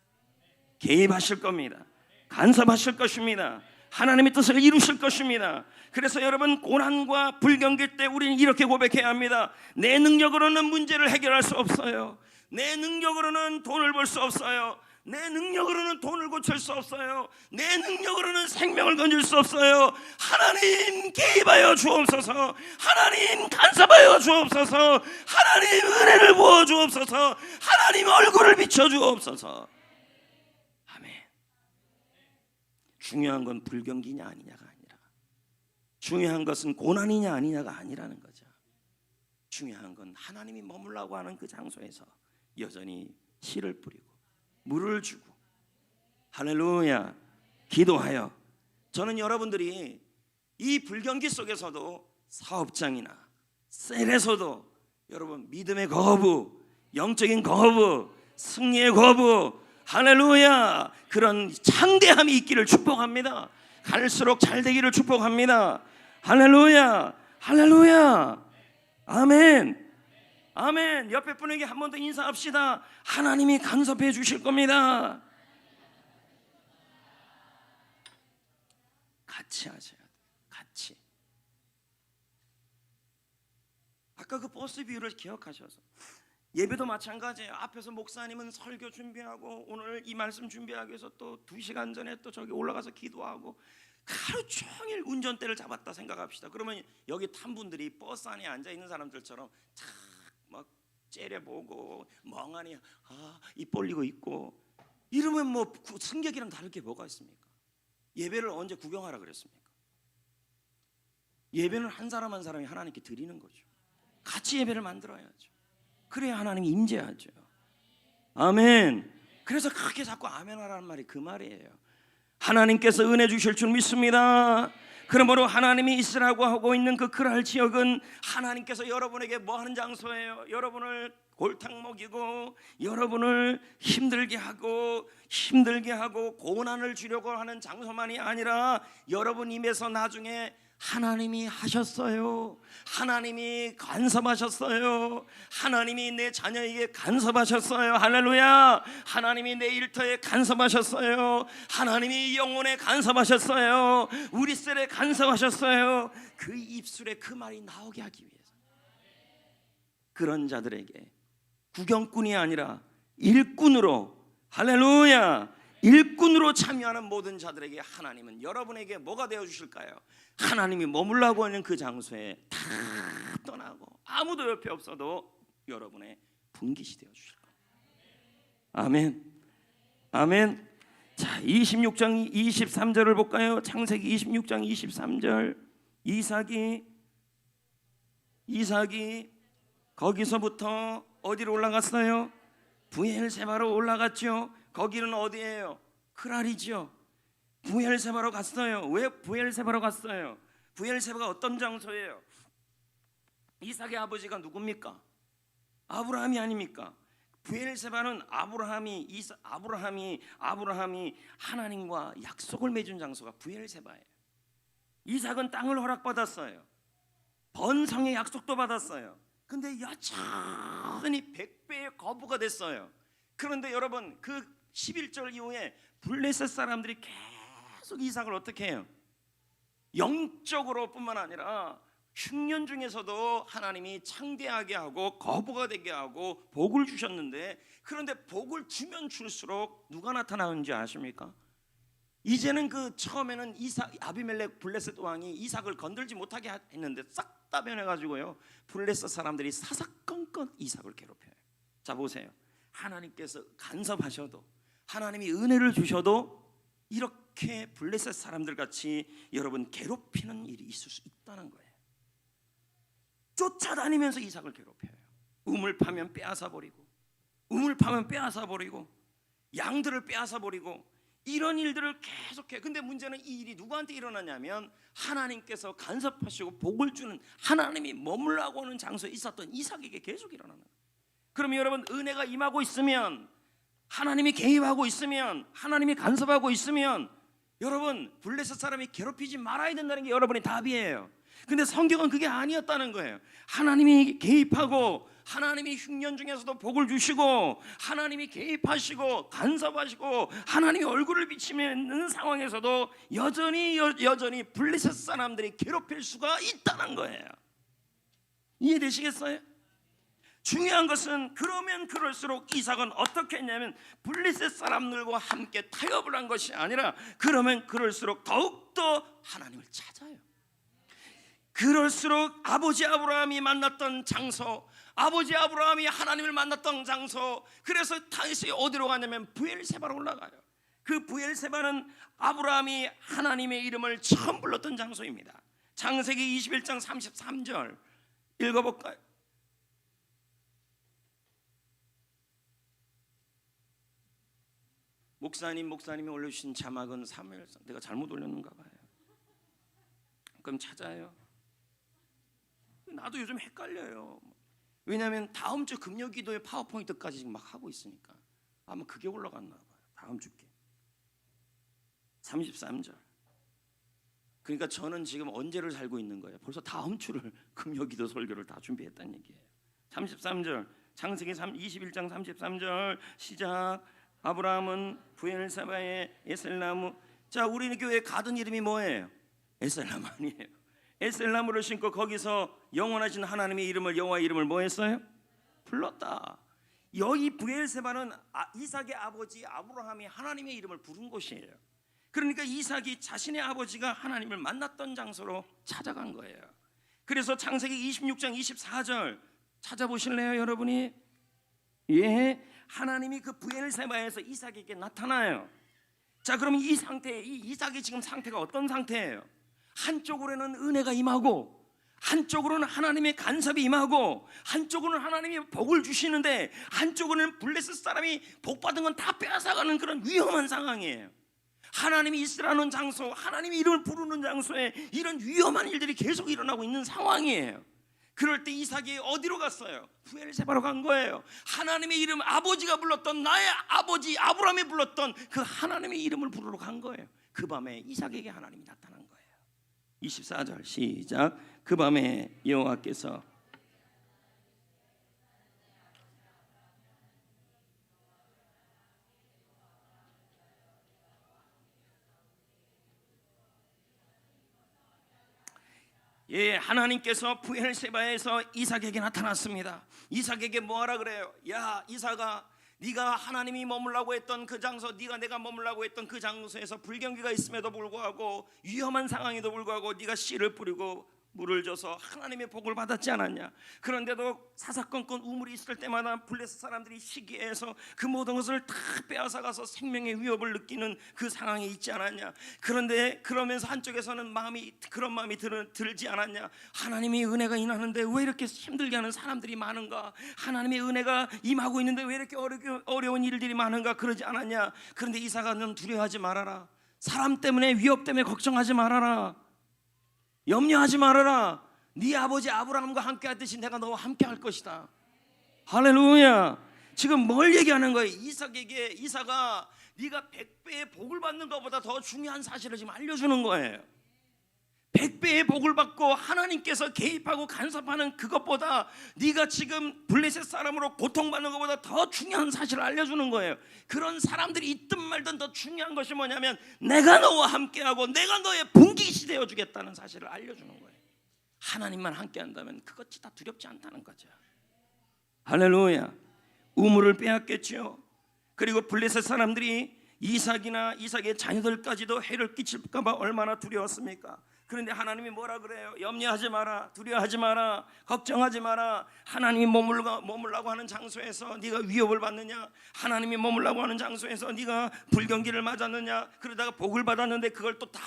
개입하실 겁니다. 간섭하실 것입니다. 하나님의 뜻을 이루실 것입니다. 그래서 여러분, 고난과 불경기 때 우리는 이렇게 고백해야 합니다. 내 능력으로는 문제를 해결할 수 없어요. 내 능력으로는 돈을 벌 수 없어요. 내 능력으로는 돈을 고칠 수 없어요. 내 능력으로는 생명을 건질 수 없어요. 하나님 개입하여 주옵소서. 하나님 간섭하여 주옵소서. 하나님 은혜를 부어 주옵소서. 하나님 얼굴을 비춰 주옵소서. 아멘. 중요한 건 불경기냐 아니냐가 아니라, 중요한 것은 고난이냐 아니냐가 아니라는 거죠. 중요한 건 하나님이 머물라고 하는 그 장소에서 여전히 씨를 뿌리고 물을 주고, 할렐루야, 기도하여. 저는 여러분들이 이 불경기 속에서도, 사업장이나 셀에서도 여러분 믿음의 거부, 영적인 거부, 승리의 거부, 할렐루야, 그런 창대함이 있기를 축복합니다. 갈수록 잘 되기를 축복합니다. 할렐루야, 할렐루야, 아멘, 아멘. 옆에 분에게 한 번 더 인사합시다. 하나님이 간섭해 주실 겁니다. 같이 하셔야 돼요. 같이. 아까 그 버스 비유를 기억하셔서, 예배도 마찬가지예요. 앞에서 목사님은 설교 준비하고 오늘 이 말씀 준비하기 위해서 또 2시간 전에 또 저기 올라가서 기도하고, 하루 종일 운전대를 잡았다 생각합시다. 그러면 여기 탄 분들이 버스 안에 앉아 있는 사람들처럼 막 째려보고 멍하니 입 벌리고 있고 이러면 뭐 승객이랑 다를 게 뭐가 있습니까? 예배를 언제 구경하라 그랬습니까? 예배는 한 사람 한 사람이 하나님께 드리는 거죠. 같이 예배를 만들어야죠. 그래야 하나님이 임재하죠. 아멘. 그래서 그렇게 자꾸 아멘 하라는 말이 그 말이에요. 하나님께서 은혜 주실 줄 믿습니다. 그러므로 하나님이 있으라고 하고 있는 그 그랄 지역은 하나님께서 여러분에게 뭐 하는 장소예요? 여러분을 골탕 먹이고 여러분을 힘들게 하고 고난을 주려고 하는 장소만이 아니라 여러분 입에서 나중에 하나님이 하셨어요. 하나님이 간섭하셨어요. 하나님이 내 자녀에게 간섭하셨어요. 할렐루야. 하나님이 내 일터에 간섭하셨어요. 하나님이 영혼에 간섭하셨어요. 우리 셀에 간섭하셨어요. 그 입술에 그 말이 나오게 하기 위해서 그런 자들에게 구경꾼이 아니라 일꾼으로, 할렐루야, 일꾼으로 참여하는 모든 자들에게 하나님은 여러분에게 뭐가 되어 주실까요? 하나님이 머물라고 하는 그 장소에 다 떠나고 아무도 옆에 없어도 여러분의 분깃이 되어 주실 거예요. 아멘. 아멘. 자, 26장 23절을 볼까요? 창세기 26장 23절. 이삭이 거기서부터 어디로 올라갔어요? 브엘세바로 올라갔죠. 거기는 어디예요? 그랄이죠. 브엘세바로 갔어요. 왜 브엘세바로 갔어요? 브엘세바가 어떤 장소예요? 이삭의 아버지가 누굽니까? 아브라함이 아닙니까? 브엘세바는 아브라함이 하나님과 약속을 맺은 장소가 브엘세바예요. 이삭은 땅을 허락받았어요. 번성의 약속도 받았어요. 근데 여전히 100배의 거부가 됐어요. 그런데 여러분, 그 11절 이후에 블레셋 사람들이 계속 이삭을 어떻게 해요? 영적으로 뿐만 아니라 흉년 중에서도 하나님이 창대하게 하고 거부가 되게 하고 복을 주셨는데, 그런데 복을 주면 줄수록 누가 나타나는지 아십니까? 이제는 그 처음에는 아비멜렉 블레셋 왕이 이삭을 건들지 못하게 했는데 싹 다 변해가지고요, 블레셋 사람들이 사사건건 이삭을 괴롭혀요. 자, 보세요. 하나님께서 간섭하셔도, 하나님이 은혜를 주셔도 이렇게 블레셋 사람들 같이 여러분 괴롭히는 일이 있을 수 있다는 거예요. 쫓아다니면서 이삭을 괴롭혀요. 우물 파면 빼앗아버리고, 양들을 빼앗아버리고, 이런 일들을 계속해. 근데 문제는 이 일이 누구한테 일어나냐면 하나님께서 간섭하시고 복을 주는, 하나님이 머물라고 하는 장소에 있었던 이삭에게 계속 일어나는 거예요. 그러면 여러분, 은혜가 임하고 있으면, 하나님이 개입하고 있으면, 하나님이 간섭하고 있으면 여러분 블레셋 사람이 괴롭히지 말아야 된다는 게 여러분의 답이에요. 근데 성경은 그게 아니었다는 거예요. 하나님이 개입하고, 하나님이 흉년 중에서도 복을 주시고, 하나님이 개입하시고 간섭하시고 하나님이 얼굴을 비치는 상황에서도 여전히 블레셋 사람들이 괴롭힐 수가 있다는 거예요. 이해되시겠어요? 중요한 것은, 그러면 그럴수록 이삭은 어떻게 했냐면 블레셋 사람들과 함께 타협을 한 것이 아니라, 그러면 그럴수록 더욱더 하나님을 찾아요. 그럴수록 아버지 아브라함이 만났던 장소, 아버지 아브라함이 하나님을 만났던 장소, 그래서 다시 어디로 가냐면 브엘세바로 올라가요. 그 브엘세바는 아브라함이 하나님의 이름을 처음 불렀던 장소입니다. 창세기 21장 33절 읽어볼까요? 목사님이 올려주신 자막은 사무엘상, 내가 잘못 올렸는가 봐요. 그럼 찾아요. 나도 요즘 헷갈려요. 왜냐하면 다음 주 금요 기도에 파워포인트까지 지금 막 하고 있으니까 아마 그게 올라갔나 봐요. 다음 주께 33절. 그러니까 저는 지금 언제를 살고 있는 거예요? 벌써 다음 주를 금요 기도 설교를 다 준비했다는 얘기예요. 33절, 창세기 21장 33절 시작. 아브라함은 브엘세바의 에셀나무. 자, 우리 교회 가든 이름이 뭐예요? 에셀나무 아니에요. 에셀나무를 신고 거기서 영원하신 하나님의 이름을, 여호와의 이름을 뭐 했어요? 불렀다. 여기 브엘세바는 이삭의 아버지 아브라함이 하나님의 이름을 부른 곳이에요. 그러니까 이삭이 자신의 아버지가 하나님을 만났던 장소로 찾아간 거예요. 그래서 창세기 26장 24절 찾아보실래요, 여러분이? 예, 하나님이 그 브엘세바에서 이삭에게 나타나요. 자, 그러면 이 상태, 이 이삭의 지금 상태가 어떤 상태예요? 한쪽으로는 은혜가 임하고, 한쪽으로는 하나님의 간섭이 임하고, 한쪽으로는 하나님이 복을 주시는데, 한쪽으로는 블레셋 사람이 복 받은 건 다 빼앗아가는 그런 위험한 상황이에요. 하나님이 있으라는 장소, 하나님이 이름을 부르는 장소에 이런 위험한 일들이 계속 일어나고 있는 상황이에요. 그럴 때 이삭이 어디로 갔어요? 브엘세바로 간 거예요. 하나님의 이름, 아버지가 불렀던, 나의 아버지 아브라함이 불렀던 그 하나님의 이름을 부르러 간 거예요. 그 밤에 이삭에게 하나님이 나타난 거예요. 24절 시작. 그 밤에 여호와께서 예, 하나님께서 브엘세바에서 이삭에게 나타났습니다. 이삭에게 뭐하라 그래요? 야, 이삭아, 네가 하나님이 머물라고 했던 그 장소, 네가 내가 머물라고 했던 그 장소에서 불경기가 있음에도 불구하고, 위험한 상황에도 불구하고 네가 씨를 뿌리고 물을 줘서 하나님의 복을 받았지 않았냐? 그런데도 사사건건 우물이 있을 때마다 블레셋 사람들이 시기해서 그 모든 것을 다 빼앗아가서 생명의 위협을 느끼는 그 상황에 있지 않았냐? 그런데 그러면서 한쪽에서는 그런 마음이 들지 않았냐? 하나님의 은혜가 임하는데 왜 이렇게 힘들게 하는 사람들이 많은가? 하나님의 은혜가 임하고 있는데 왜 이렇게 어려운 일들이 많은가? 그러지 않았냐? 그런데 이삭아, 넌 두려워하지 말아라. 사람 때문에, 위협 때문에 걱정하지 말아라. 염려하지 말아라. 네 아버지 아브라함과 함께 하듯이 내가 너와 함께 할 것이다. 할렐루야. 지금 뭘 얘기하는 거예요? 이삭에게, 이삭아, 네가 100배의 복을 받는 것보다 더 중요한 사실을 지금 알려주는 거예요. 100배의 복을 받고 하나님께서 개입하고 간섭하는 그것보다, 네가 지금 블레셋 사람으로 고통받는 것보다 더 중요한 사실을 알려주는 거예요. 그런 사람들이 있든 말든 더 중요한 것이 뭐냐면, 내가 너와 함께하고 내가 너의 분깃이 되어주겠다는 사실을 알려주는 거예요. 하나님만 함께한다면 그것이 다 두렵지 않다는 거죠. 할렐루야. 우물을 빼앗겠죠. 그리고 블레셋 사람들이 이삭이나 이삭의 자녀들까지도 해를 끼칠까 봐 얼마나 두려웠습니까? 그런데 하나님이 뭐라 그래요? 염려하지 마라, 두려워하지 마라, 걱정하지 마라. 하나님이 머물라고 하는 장소에서 네가 위협을 받느냐? 하나님이 머물라고 하는 장소에서 네가 불경기를 맞았느냐? 그러다가 복을 받았는데 그걸 또 다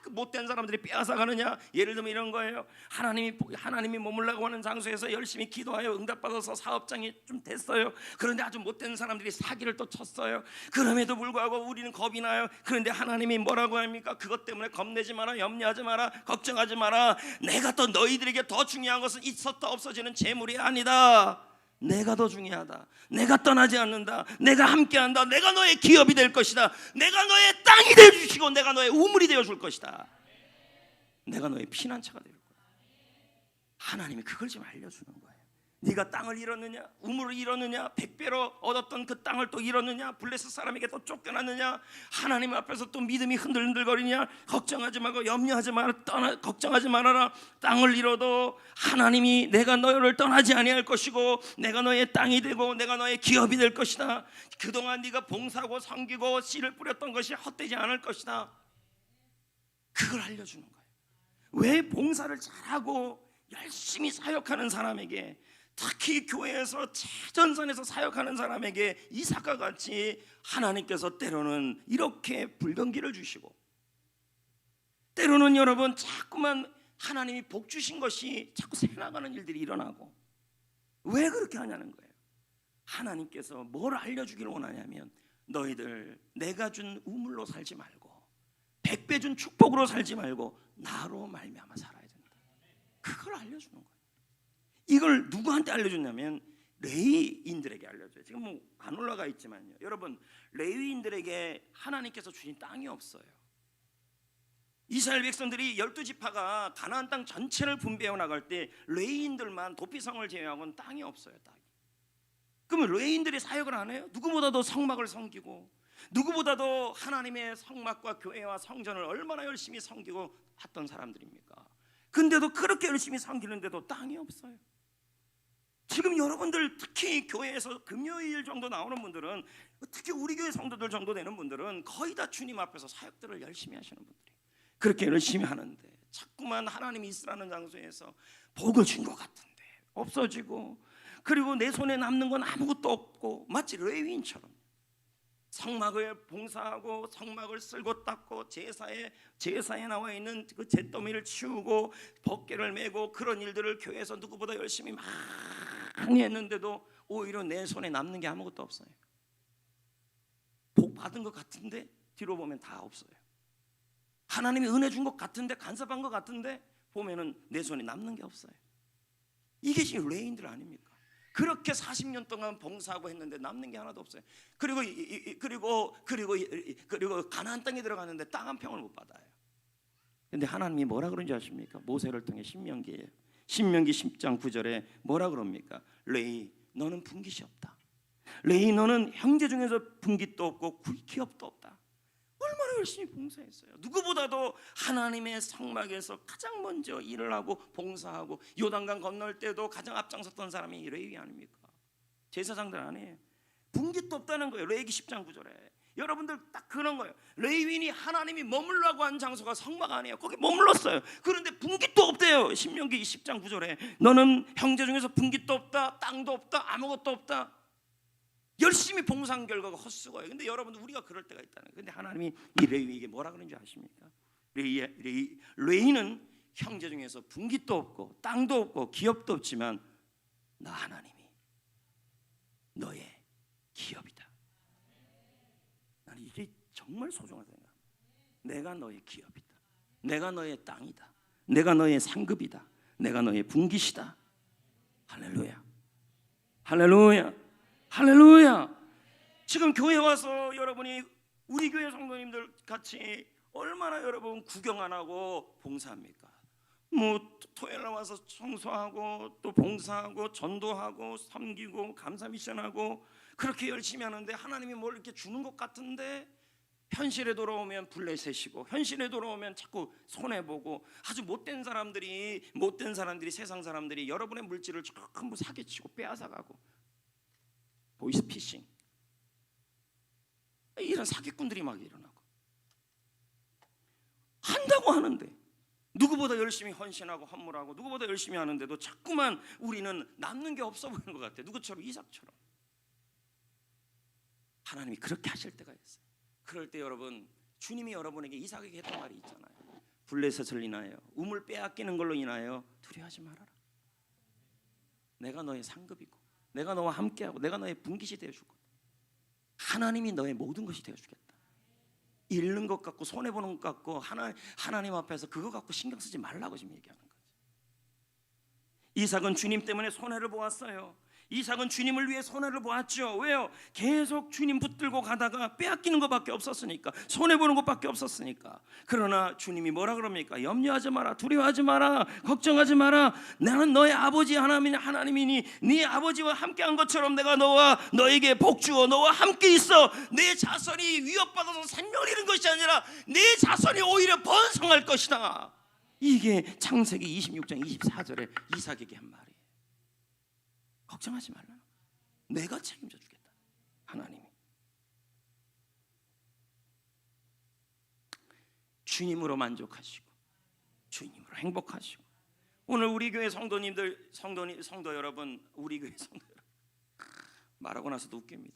그 못된 사람들이 빼앗아가느냐? 예를 들면 이런 거예요. 하나님이 머물라고 하는 장소에서 열심히 기도하여 응답받아서 사업장이 좀 됐어요. 그런데 아주 못된 사람들이 사기를 또 쳤어요. 그럼에도 불구하고 우리는 겁이 나요. 그런데 하나님이 뭐라고 합니까? 그것 때문에 겁내지 마라, 염려하지 마라, 걱정하지 마라. 내가 또 너희들에게 더 중요한 것은 있었다 없어지는 재물이 아니다. 내가 더 중요하다. 내가 떠나지 않는다. 내가 함께한다. 내가 너의 기업이 될 것이다. 내가 너의 땅이 되어주시고 내가 너의 우물이 되어줄 것이다. 내가 너의 피난처가 될 거야. 하나님이 그걸 좀 알려주는 거예요. 네가 땅을 잃었느냐? 우물을 잃었느냐? 100배로 얻었던 그 땅을 또 잃었느냐? 블레셋 사람에게 또 쫓겨났느냐? 하나님 앞에서 또 믿음이 흔들흔들거리냐? 걱정하지 말고 염려하지 마라. 걱정하지 말아라. 땅을 잃어도 하나님이 내가 너를 떠나지 아니할 것이고 내가 너의 땅이 되고 내가 너의 기업이 될 것이다. 그동안 네가 봉사하고 섬기고 씨를 뿌렸던 것이 헛되지 않을 것이다. 그걸 알려주는 거예요. 왜 봉사를 잘하고 열심히 사역하는 사람에게, 특히 교회에서 최전선에서 사역하는 사람에게 이삭과 같이 하나님께서 때로는 이렇게 불경기를 주시고, 때로는 여러분 자꾸만 하나님이 복 주신 것이 자꾸 새나가는 일들이 일어나고, 왜 그렇게 하냐는 거예요. 하나님께서 뭘 알려주기를 원하냐면, 너희들 내가 준 우물로 살지 말고 100배 준 축복으로 살지 말고 나로 말미암아 살아야 된다. 그걸 알려주는 거예요. 이걸 누구한테 알려줬냐면 레위인들에게 알려줘요. 지금 뭐 안 올라가 있지만요, 여러분, 레위인들에게 하나님께서 주신 땅이 없어요. 이스라엘 백성들이 12지파가 가나안 땅 전체를 분배해 나갈 때 레위인들만 도피성을 제외하고는 땅이 없어요. 땅이. 그러면 레위인들이 사역을 안 해요? 누구보다도 성막을 섬기고, 누구보다도 하나님의 성막과 교회와 성전을 얼마나 열심히 섬기고 했던 사람들입니까? 근데도 그렇게 열심히 섬기는데도 땅이 없어요. 지금 여러분들 특히 교회에서 금요일 정도 나오는 분들은, 특히 우리 교회 성도들 정도 되는 분들은 거의 다 주님 앞에서 사역들을 열심히 하시는 분들이, 그렇게 열심히 하는데 자꾸만 하나님이 있으라는 장소에서 복을 준 것 같은데 없어지고, 그리고 내 손에 남는 건 아무것도 없고, 마치 레위인처럼 성막을 봉사하고 성막을 쓸고 닦고 제사에 나와 있는 그 잿더미를 치우고 법궤를 메고 그런 일들을 교회에서 누구보다 열심히 많이 했는데도 오히려 내 손에 남는 게 아무것도 없어요. 복 받은 것 같은데 뒤로 보면 다 없어요. 하나님이 은혜 준 것 같은데, 간섭한 것 같은데 보면은 내 손에 남는 게 없어요. 이게 지금 레인들 아닙니까? 그렇게 40년 동안 봉사하고 했는데 남는 게 하나도 없어요. 그리고 가나안 땅에 들어가는데 땅 한 평을 못 받아요. 근데 하나님이 뭐라 그런지 아십니까? 모세를 통해 신명기 10장 9절에 뭐라 그럽니까? 레위, 너는 분깃이 없다. 레위, 너는 형제 중에서 분깃도 없고 기업도 없다. 얼마나 열심히 봉사했어요. 누구보다도 하나님의 성막에서 가장 먼저 일을 하고 봉사하고, 요단강 건널 때도 가장 앞장섰던 사람이 레위 아닙니까? 제사장들 아니에요. 분깃도 없다는 거예요. 레위기 10장 9절에. 여러분들 딱 그런 거예요. 레위인이 하나님이 머물라고 한 장소가 성막 아니에요. 거기 머물렀어요. 그런데 분깃도 없대요. 신명기 10장 9절에 너는 형제 중에서 분깃도 없다, 땅도 없다, 아무것도 없다. 열심히 봉사한 결과가 헛수고예요. 근데 여러분, 우리가 그럴 때가 있다는 거예요. 근데 하나님이 이 레위에게 뭐라 그러는지 아십니까? 레위는 형제 중에서 분깃도 없고 땅도 없고 기업도 없지만 나 하나님이 너의 기업이다. 나는 이게 정말 소중하다 생각합니다. 내가 너의 기업이다. 내가 너의 땅이다. 내가 너의 상급이다. 내가 너의 분깃이다. 할렐루야, 할렐루야, 할렐루야. 지금 교회 와서 여러분이 우리 교회 성도님들 같이 얼마나 여러분 구경 안 하고 봉사합니까? 뭐 토요일에 와서 청소하고 또 봉사하고 전도하고 섬기고 감사 미션하고 그렇게 열심히 하는데, 하나님이 뭘 이렇게 주는 것 같은데 현실에 돌아오면 블레셋이고, 현실에 돌아오면 자꾸 손해보고, 아주 못된 사람들이 세상 사람들이 여러분의 물질을 전부 사기치고 빼앗아가고, 보이스피싱, 이런 사기꾼들이 막 일어나고 한다고 하는데, 누구보다 열심히 헌신하고 헌물하고 누구보다 열심히 하는데도 자꾸만 우리는 남는 게 없어 보이는 것 같아요. 누구처럼? 이삭처럼. 하나님이 그렇게 하실 때가 있어요. 그럴 때 여러분, 주님이 여러분에게 이삭에게 했던 말이 있잖아요. 블레셋을 인하여 우물 빼앗기는 걸로 인하여 두려워하지 말아라. 내가 너의 상급이고 내가 너와 함께하고 내가 너의 분깃이 되어줄 거다. 하나님이 너의 모든 것이 되어주겠다. 잃는 것 같고 손해보는 것 같고 하나님 앞에서 그거 갖고 신경 쓰지 말라고 지금 얘기하는 거지. 이삭은 주님 때문에 손해를 보았어요. 이삭은 주님을 위해 손해를 보았죠. 왜요? 계속 주님 붙들고 가다가 빼앗기는 것밖에 없었으니까, 손해보는 것밖에 없었으니까. 그러나 주님이 뭐라 그럽니까? 염려하지 마라, 두려워하지 마라, 걱정하지 마라. 나는 너의 아버지 하나님이니 네 아버지와 함께한 것처럼 내가 너에게 복 주어 너와 함께 있어. 내 자손이 위협받아서 생명을 잃은 것이 아니라 내 자손이 오히려 번성할 것이다. 이게 창세기 26장 24절에 이삭에게 한 말이에요. 걱정하지 말라. 내가 책임져 주겠다. 하나님이. 주님으로 만족하시고 주님으로 행복하시고. 오늘 우리 교회 성도 여러분, 우리 교회 성도 여러분, 말하고 나서도 웃깁니다.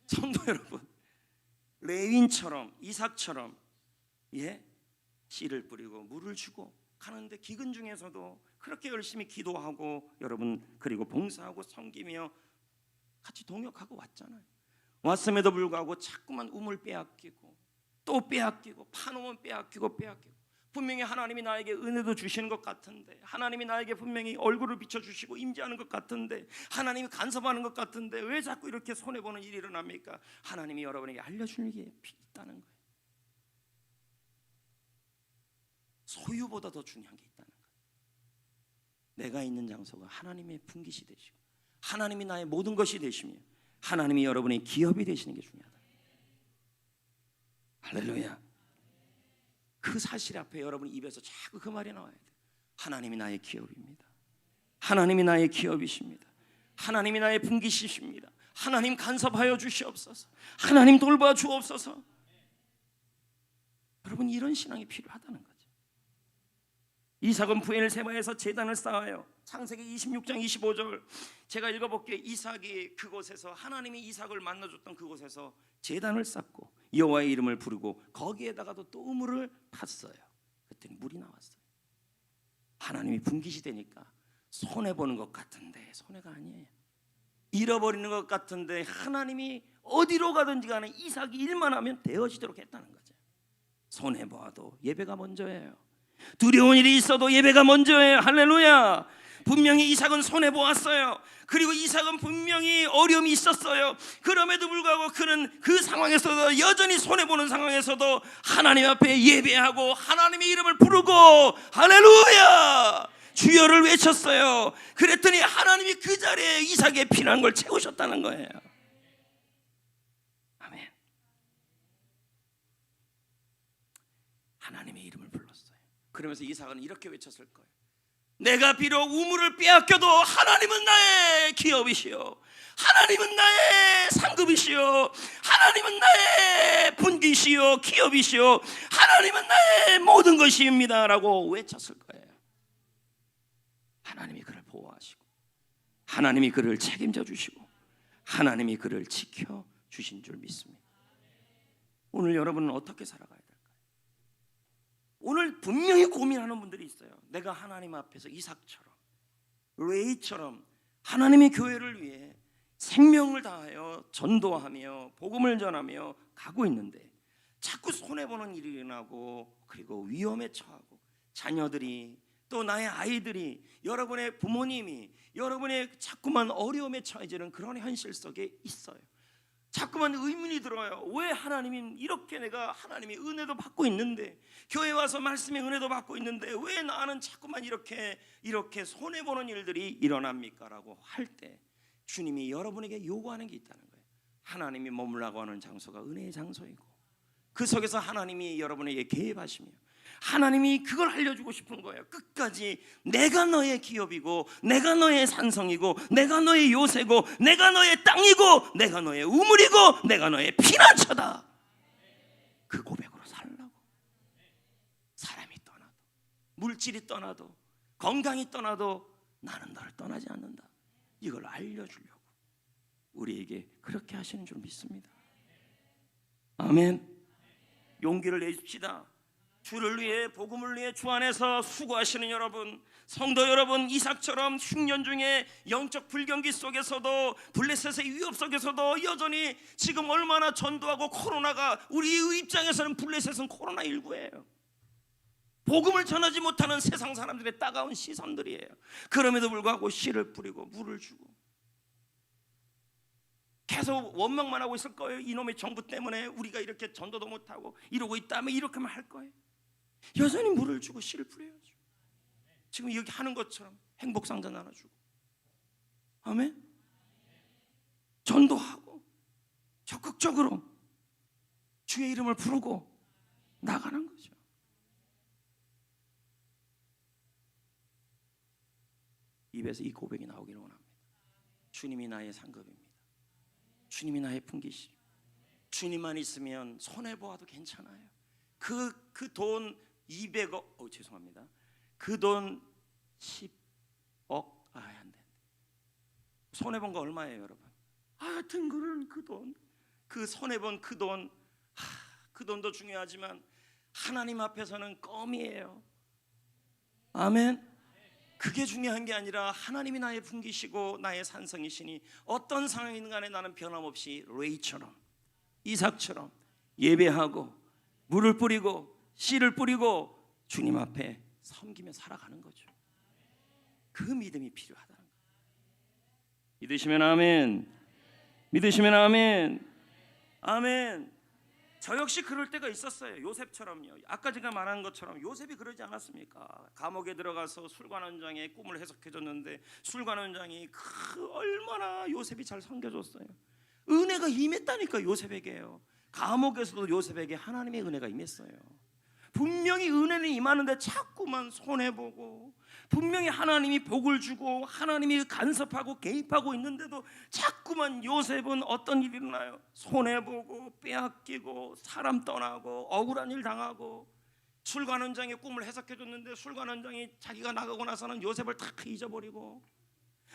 성도 여러분, 레윈처럼 이삭처럼 씨를 뿌리고 물을 주고 가는데, 기근 중에서도 그렇게 열심히 기도하고 여러분, 그리고 봉사하고 섬기며 같이 동역하고 왔잖아요. 왔음에도 불구하고 자꾸만 우물 빼앗기고 또 빼앗기고, 파놓으면 빼앗기고 분명히 하나님이 나에게 은혜도 주시는 것 같은데, 하나님이 나에게 분명히 얼굴을 비춰주시고 임재하는 것 같은데, 하나님이 간섭하는 것 같은데 왜 자꾸 이렇게 손해보는 일이 일어납니까? 하나님이 여러분에게 알려주는 게 있다는 거예요. 소유보다 더 중요한 게 있다는 거예요. 내가 있는 장소가 하나님의 분깃이 되시고 하나님이 나의 모든 것이 되시며 하나님이 여러분의 기업이 되시는 게 중요하다. 할렐루야. 그 사실 앞에 여러분 입에서 자꾸 그 말이 나와야 돼요. 하나님이 나의 기업입니다. 하나님이 나의 기업이십니다. 하나님이 나의 분깃이십니다. 하나님 간섭하여 주시옵소서. 하나님 돌봐 주옵소서. 여러분, 이런 신앙이 필요하다는 거죠. 이삭은 브엘세바에서 제단을 쌓아요. 창세기 26장 25절 제가 읽어볼게요. 이삭이 그곳에서, 하나님이 이삭을 만나줬던 그곳에서 제단을 쌓고 여호와의 이름을 부르고 거기에다가도 또 우물을 팠어요. 그랬더니 물이 나왔어요. 하나님이 분깃이 되니까 손해보는 것 같은데 손해가 아니에요. 잃어버리는 것 같은데 하나님이 어디로 가든지 간에 이삭이 일만 하면 되어지도록 했다는 거죠. 손해보아도 예배가 먼저예요. 두려운 일이 있어도 예배가 먼저예요. 할렐루야. 분명히 이삭은 손해보았어요. 그리고 이삭은 분명히 어려움이 있었어요. 그럼에도 불구하고 그는 그 상황에서도, 여전히 손해보는 상황에서도 하나님 앞에 예배하고 하나님의 이름을 부르고 할렐루야 주여를 외쳤어요. 그랬더니 하나님이 그 자리에 이삭의 필요한 걸 채우셨다는 거예요. 아멘. 하나님의 이름을 불렀어요. 그러면서 이삭은 이렇게 외쳤을 거예요. 내가 비록 우물을 빼앗겨도 하나님은 나의 기업이시오. 하나님은 나의 상급이시오. 하나님은 나의 분깃이요 기업이시오. 하나님은 나의 모든 것입니다 라고 외쳤을 거예요. 하나님이 그를 보호하시고 하나님이 그를 책임져 주시고 하나님이 그를 지켜주신 줄 믿습니다. 오늘 여러분은 어떻게 살아가야 될까요? 오늘 분명히 고민하는 분들이 있어요. 내가 하나님 앞에서 이삭처럼 레이처럼 하나님의 교회를 위해 생명을 다하여 전도하며 복음을 전하며 가고 있는데 자꾸 손해보는 일이 일어나고 그리고 위험에 처하고 자녀들이 또 나의 아이들이 여러분의 부모님이 여러분의 자꾸만 어려움에 처해지는 그런 현실 속에 있어요. 자꾸만 의문이 들어요. 왜 하나님이 이렇게, 내가 하나님의 은혜도 받고 있는데, 교회 와서 말씀의 은혜도 받고 있는데 왜 나는 자꾸만 이렇게 손해보는 일들이 일어납니까? 라고 할 때 주님이 여러분에게 요구하는 게 있다는 거예요. 하나님이 머물라고 하는 장소가 은혜의 장소이고 그 속에서 하나님이 여러분에게 개입하시며 하나님이 그걸 알려주고 싶은 거예요. 끝까지 내가 너의 기업이고 내가 너의 산성이고 내가 너의 요새고 내가 너의 땅이고 내가 너의 우물이고 내가 너의 피난처다. 그 고백으로 살라고. 사람이 떠나도 물질이 떠나도 건강이 떠나도 나는 너를 떠나지 않는다. 이걸 알려주려고 우리에게 그렇게 하시는 줄 믿습니다. 아멘. 용기를 내줍시다. 주를 위해, 복음을 위해 주 안에서 수고하시는 여러분, 성도 여러분, 이삭처럼 흉년 중에 영적 불경기 속에서도 블레셋의 위협 속에서도 여전히 지금 얼마나 전도하고 코로나가, 우리의 입장에서는 블레셋은 코로나19예요. 복음을 전하지 못하는 세상 사람들의 따가운 시선들이에요. 그럼에도 불구하고 씨를 뿌리고 물을 주고 계속 원망만 하고 있을 거예요. 이놈의 정부 때문에 우리가 이렇게 전도도 못하고 이러고 있다면 이렇게만 할 거예요. 여전히 물을 주고 씨를 뿌려야죠. 지금 여기 하는 것처럼 행복상자 나눠주고, 아멘. 전도하고 적극적으로 주의 이름을 부르고 나가는 거죠. 입에서 이 고백이 나오기를 원합니다. 주님이 나의 상급입니다. 주님이 나의 분깃이. 주님만 있으면 손해보아도 괜찮아요. 그 돈 200억, 죄송합니다. 그 돈 10억, 안 돼. 손해본 거 얼마예요, 여러분? 하여튼 그 돈, 그 손해본 그 돈, 그 돈도 중요하지만 하나님 앞에서는 껌이에요. 아멘. 그게 중요한 게 아니라 하나님이 나의 분깃이고 나의 산성이시니 어떤 상황이든 간에 나는 변함없이 레이처럼, 이삭처럼 예배하고 물을 뿌리고 씨를 뿌리고 주님 앞에 섬기며 살아가는 거죠. 그 믿음이 필요하다는 거예요. 믿으시면 아멘. 믿으시면 아멘. 아멘. 저 역시 그럴 때가 있었어요. 요셉처럼요. 아까 제가 말한 것처럼 요셉이 그러지 않았습니까? 감옥에 들어가서 술관원장의 꿈을 해석해줬는데 술관원장이 얼마나 요셉이 잘 섬겨줬어요. 은혜가 임했다니까, 요셉에게요. 감옥에서도 요셉에게 하나님의 은혜가 임했어요. 분명히 은혜는 임하는데 자꾸만 손해보고 분명히 하나님이 복을 주고 하나님이 간섭하고 개입하고 있는데도 자꾸만 요셉은 어떤 일이 일어나요? 손해보고 빼앗기고 사람 떠나고 억울한 일 당하고, 술관원장의 꿈을 해석해줬는데 술관원장이 자기가 나가고 나서는 요셉을 다 잊어버리고,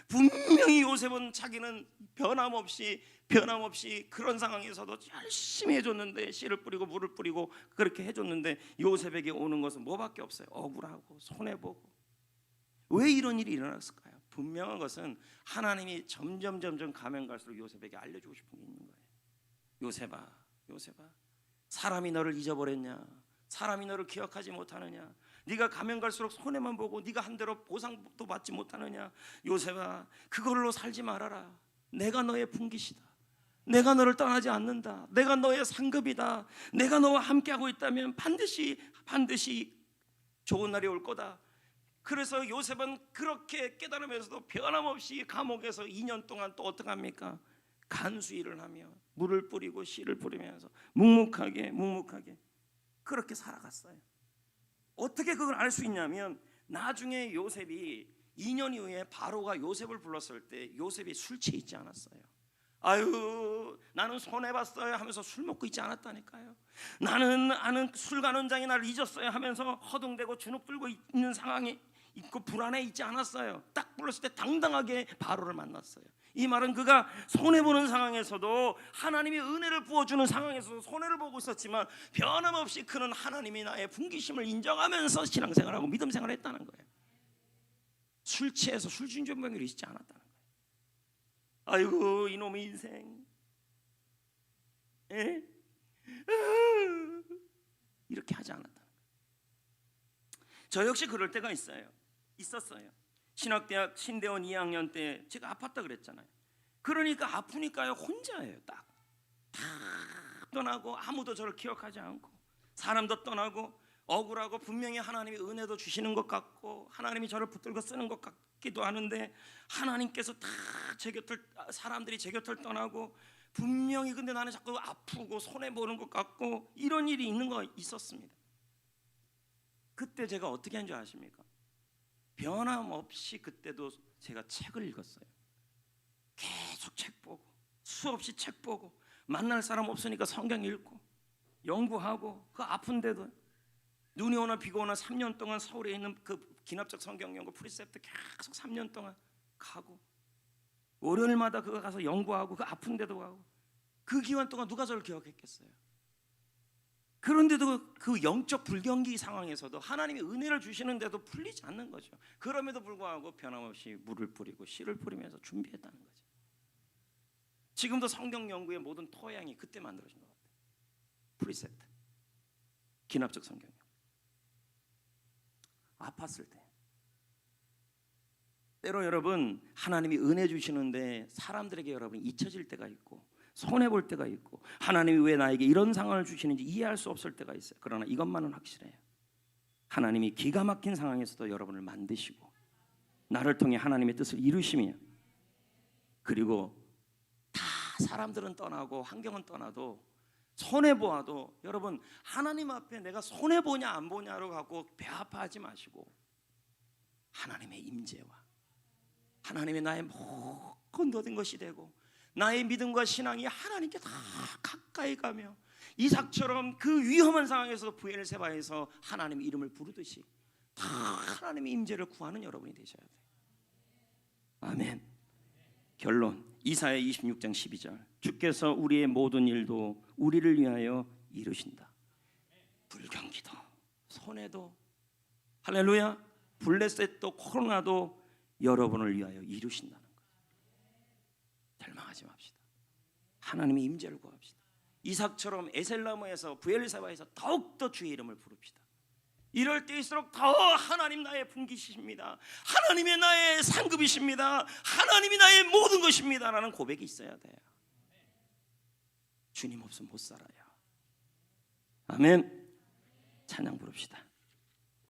분명히 요셉은 자기는 변함없이 그런 상황에서도 열심히 해줬는데, 씨를 뿌리고 물을 뿌리고 그렇게 해줬는데 요셉에게 오는 것은 뭐밖에 없어요? 억울하고 손해보고. 왜 이런 일이 일어났을까요? 분명한 것은 하나님이 점점 가면 갈수록 요셉에게 알려주고 싶은 게 있는 거예요. 요셉아, 사람이 너를 잊어버렸냐? 사람이 너를 기억하지 못하느냐? 네가 가면 갈수록 손해만 보고 네가 한 대로 보상도 받지 못하느냐? 요셉아, 그걸로 살지 말아라. 내가 너의 분깃이다. 내가 너를 떠나지 않는다. 내가 너의 상급이다. 내가 너와 함께하고 있다면 반드시 좋은 날이 올 거다. 그래서 요셉은 그렇게 깨달으면서도 변함없이 감옥에서 2년 동안 또 어떻게 합니까? 간수일을 하며 물을 뿌리고 씨를 뿌리면서 묵묵하게 그렇게 살아갔어요. 어떻게 그걸 알 수 있냐면, 나중에 요셉이 2년 이후에 바로가 요셉을 불렀을 때 요셉이 술 취해 있지 않았어요. 아유, 나는 손해봤어요 하면서 술 먹고 있지 않았다니까요. 나는 아는 술관원장이 나를 잊었어요 하면서 허둥대고 주눅 들고 있는 상황이 있고 불안해 있지 않았어요. 딱 불렀을 때 당당하게 바로를 만났어요. 이 말은 그가 손해보는 상황에서도, 하나님이 은혜를 부어주는 상황에서도 손해를 보고 있었지만 변함없이 그는 하나님이 나의 분기심을 인정하면서 신앙생활하고 믿음생활을 했다는 거예요. 술 취해서 술진전병을 잊지 않았다는 거예요. 아이고, 이놈의 인생, 이렇게 하지 않았다는 거예요. 저 역시 그럴 때가 있었어요. 신학대학 신대원 2학년 때 제가 아팠다 그랬잖아요. 그러니까 아프니까요, 혼자예요. 다 떠나고 아무도 저를 기억하지 않고, 사람도 떠나고 억울하고, 분명히 하나님이 은혜도 주시는 것 같고 하나님이 저를 붙들고 쓰는 것 같기도 하는데, 하나님께서 다 사람들이 제 곁을 떠나고, 분명히 근데 나는 자꾸 아프고 손해보는 것 같고, 이런 일이 있었습니다. 그때 제가 어떻게 한 줄 아십니까? 변함없이 그때도 제가 책을 읽었어요. 계속 책 보고, 수없이 책 보고, 만날 사람 없으니까 성경 읽고 연구하고, 그 아픈데도 눈이 오나 비가 오나 3년 동안 서울에 있는 그 기납적 성경 연구 프리셉트 계속 3년 동안 가고, 월요일마다 그거 가서 연구하고, 그 아픈데도 가고. 그 기간 동안 누가 저를 기억했겠어요? 그런데도 그 영적 불경기 상황에서도 하나님이 은혜를 주시는데도 풀리지 않는 거죠. 그럼에도 불구하고 변함없이 물을 뿌리고 씨를 뿌리면서 준비했다는 거죠. 지금도 성경 연구의 모든 토양이 그때 만들어진 것 같아요. 프리셉트, 기납적 성경 연구. 아팠을 때, 때로 여러분, 하나님이 은혜 주시는데 사람들에게 여러분 잊혀질 때가 있고, 손해볼 때가 있고, 하나님이 왜 나에게 이런 상황을 주시는지 이해할 수 없을 때가 있어요. 그러나 이것만은 확실해요. 하나님이 기가 막힌 상황에서도 여러분을 만드시고, 나를 통해 하나님의 뜻을 이루시며, 그리고 다 사람들은 떠나고 환경은 떠나도, 손해보아도 여러분, 하나님 앞에 내가 손해보냐 안 보냐로 갖고 배 아파하지 마시고, 하나님의 임재와 하나님의 나의 모든 것이 되고, 나의 믿음과 신앙이 하나님께 다 가까이 가며, 이삭처럼 그 위험한 상황에서 브엘세바에서 하나님의 이름을 부르듯이 다 하나님의 임재를 구하는 여러분이 되셔야 돼요. 아멘. 결론, 이사야 26장 12절. 주께서 우리의 모든 일도 우리를 위하여 이루신다. 불경기도, 손해도, 할렐루야, 블레셋도 코로나도 여러분을 위하여 이루신다는 거예요. 절망하지 맙시다. 하나님의 임재를 구합시다. 이삭처럼 에셀나무에서 브엘세바에서 더욱더 주의 이름을 부릅시다. 이럴 때일수록 더 하나님 나의 분깃이십니다. 하나님이 나의 상급이십니다. 하나님이 나의 모든 것입니다 라는 고백이 있어야 돼요. 주님 없으면 못 살아요. 아멘. 찬양 부릅시다.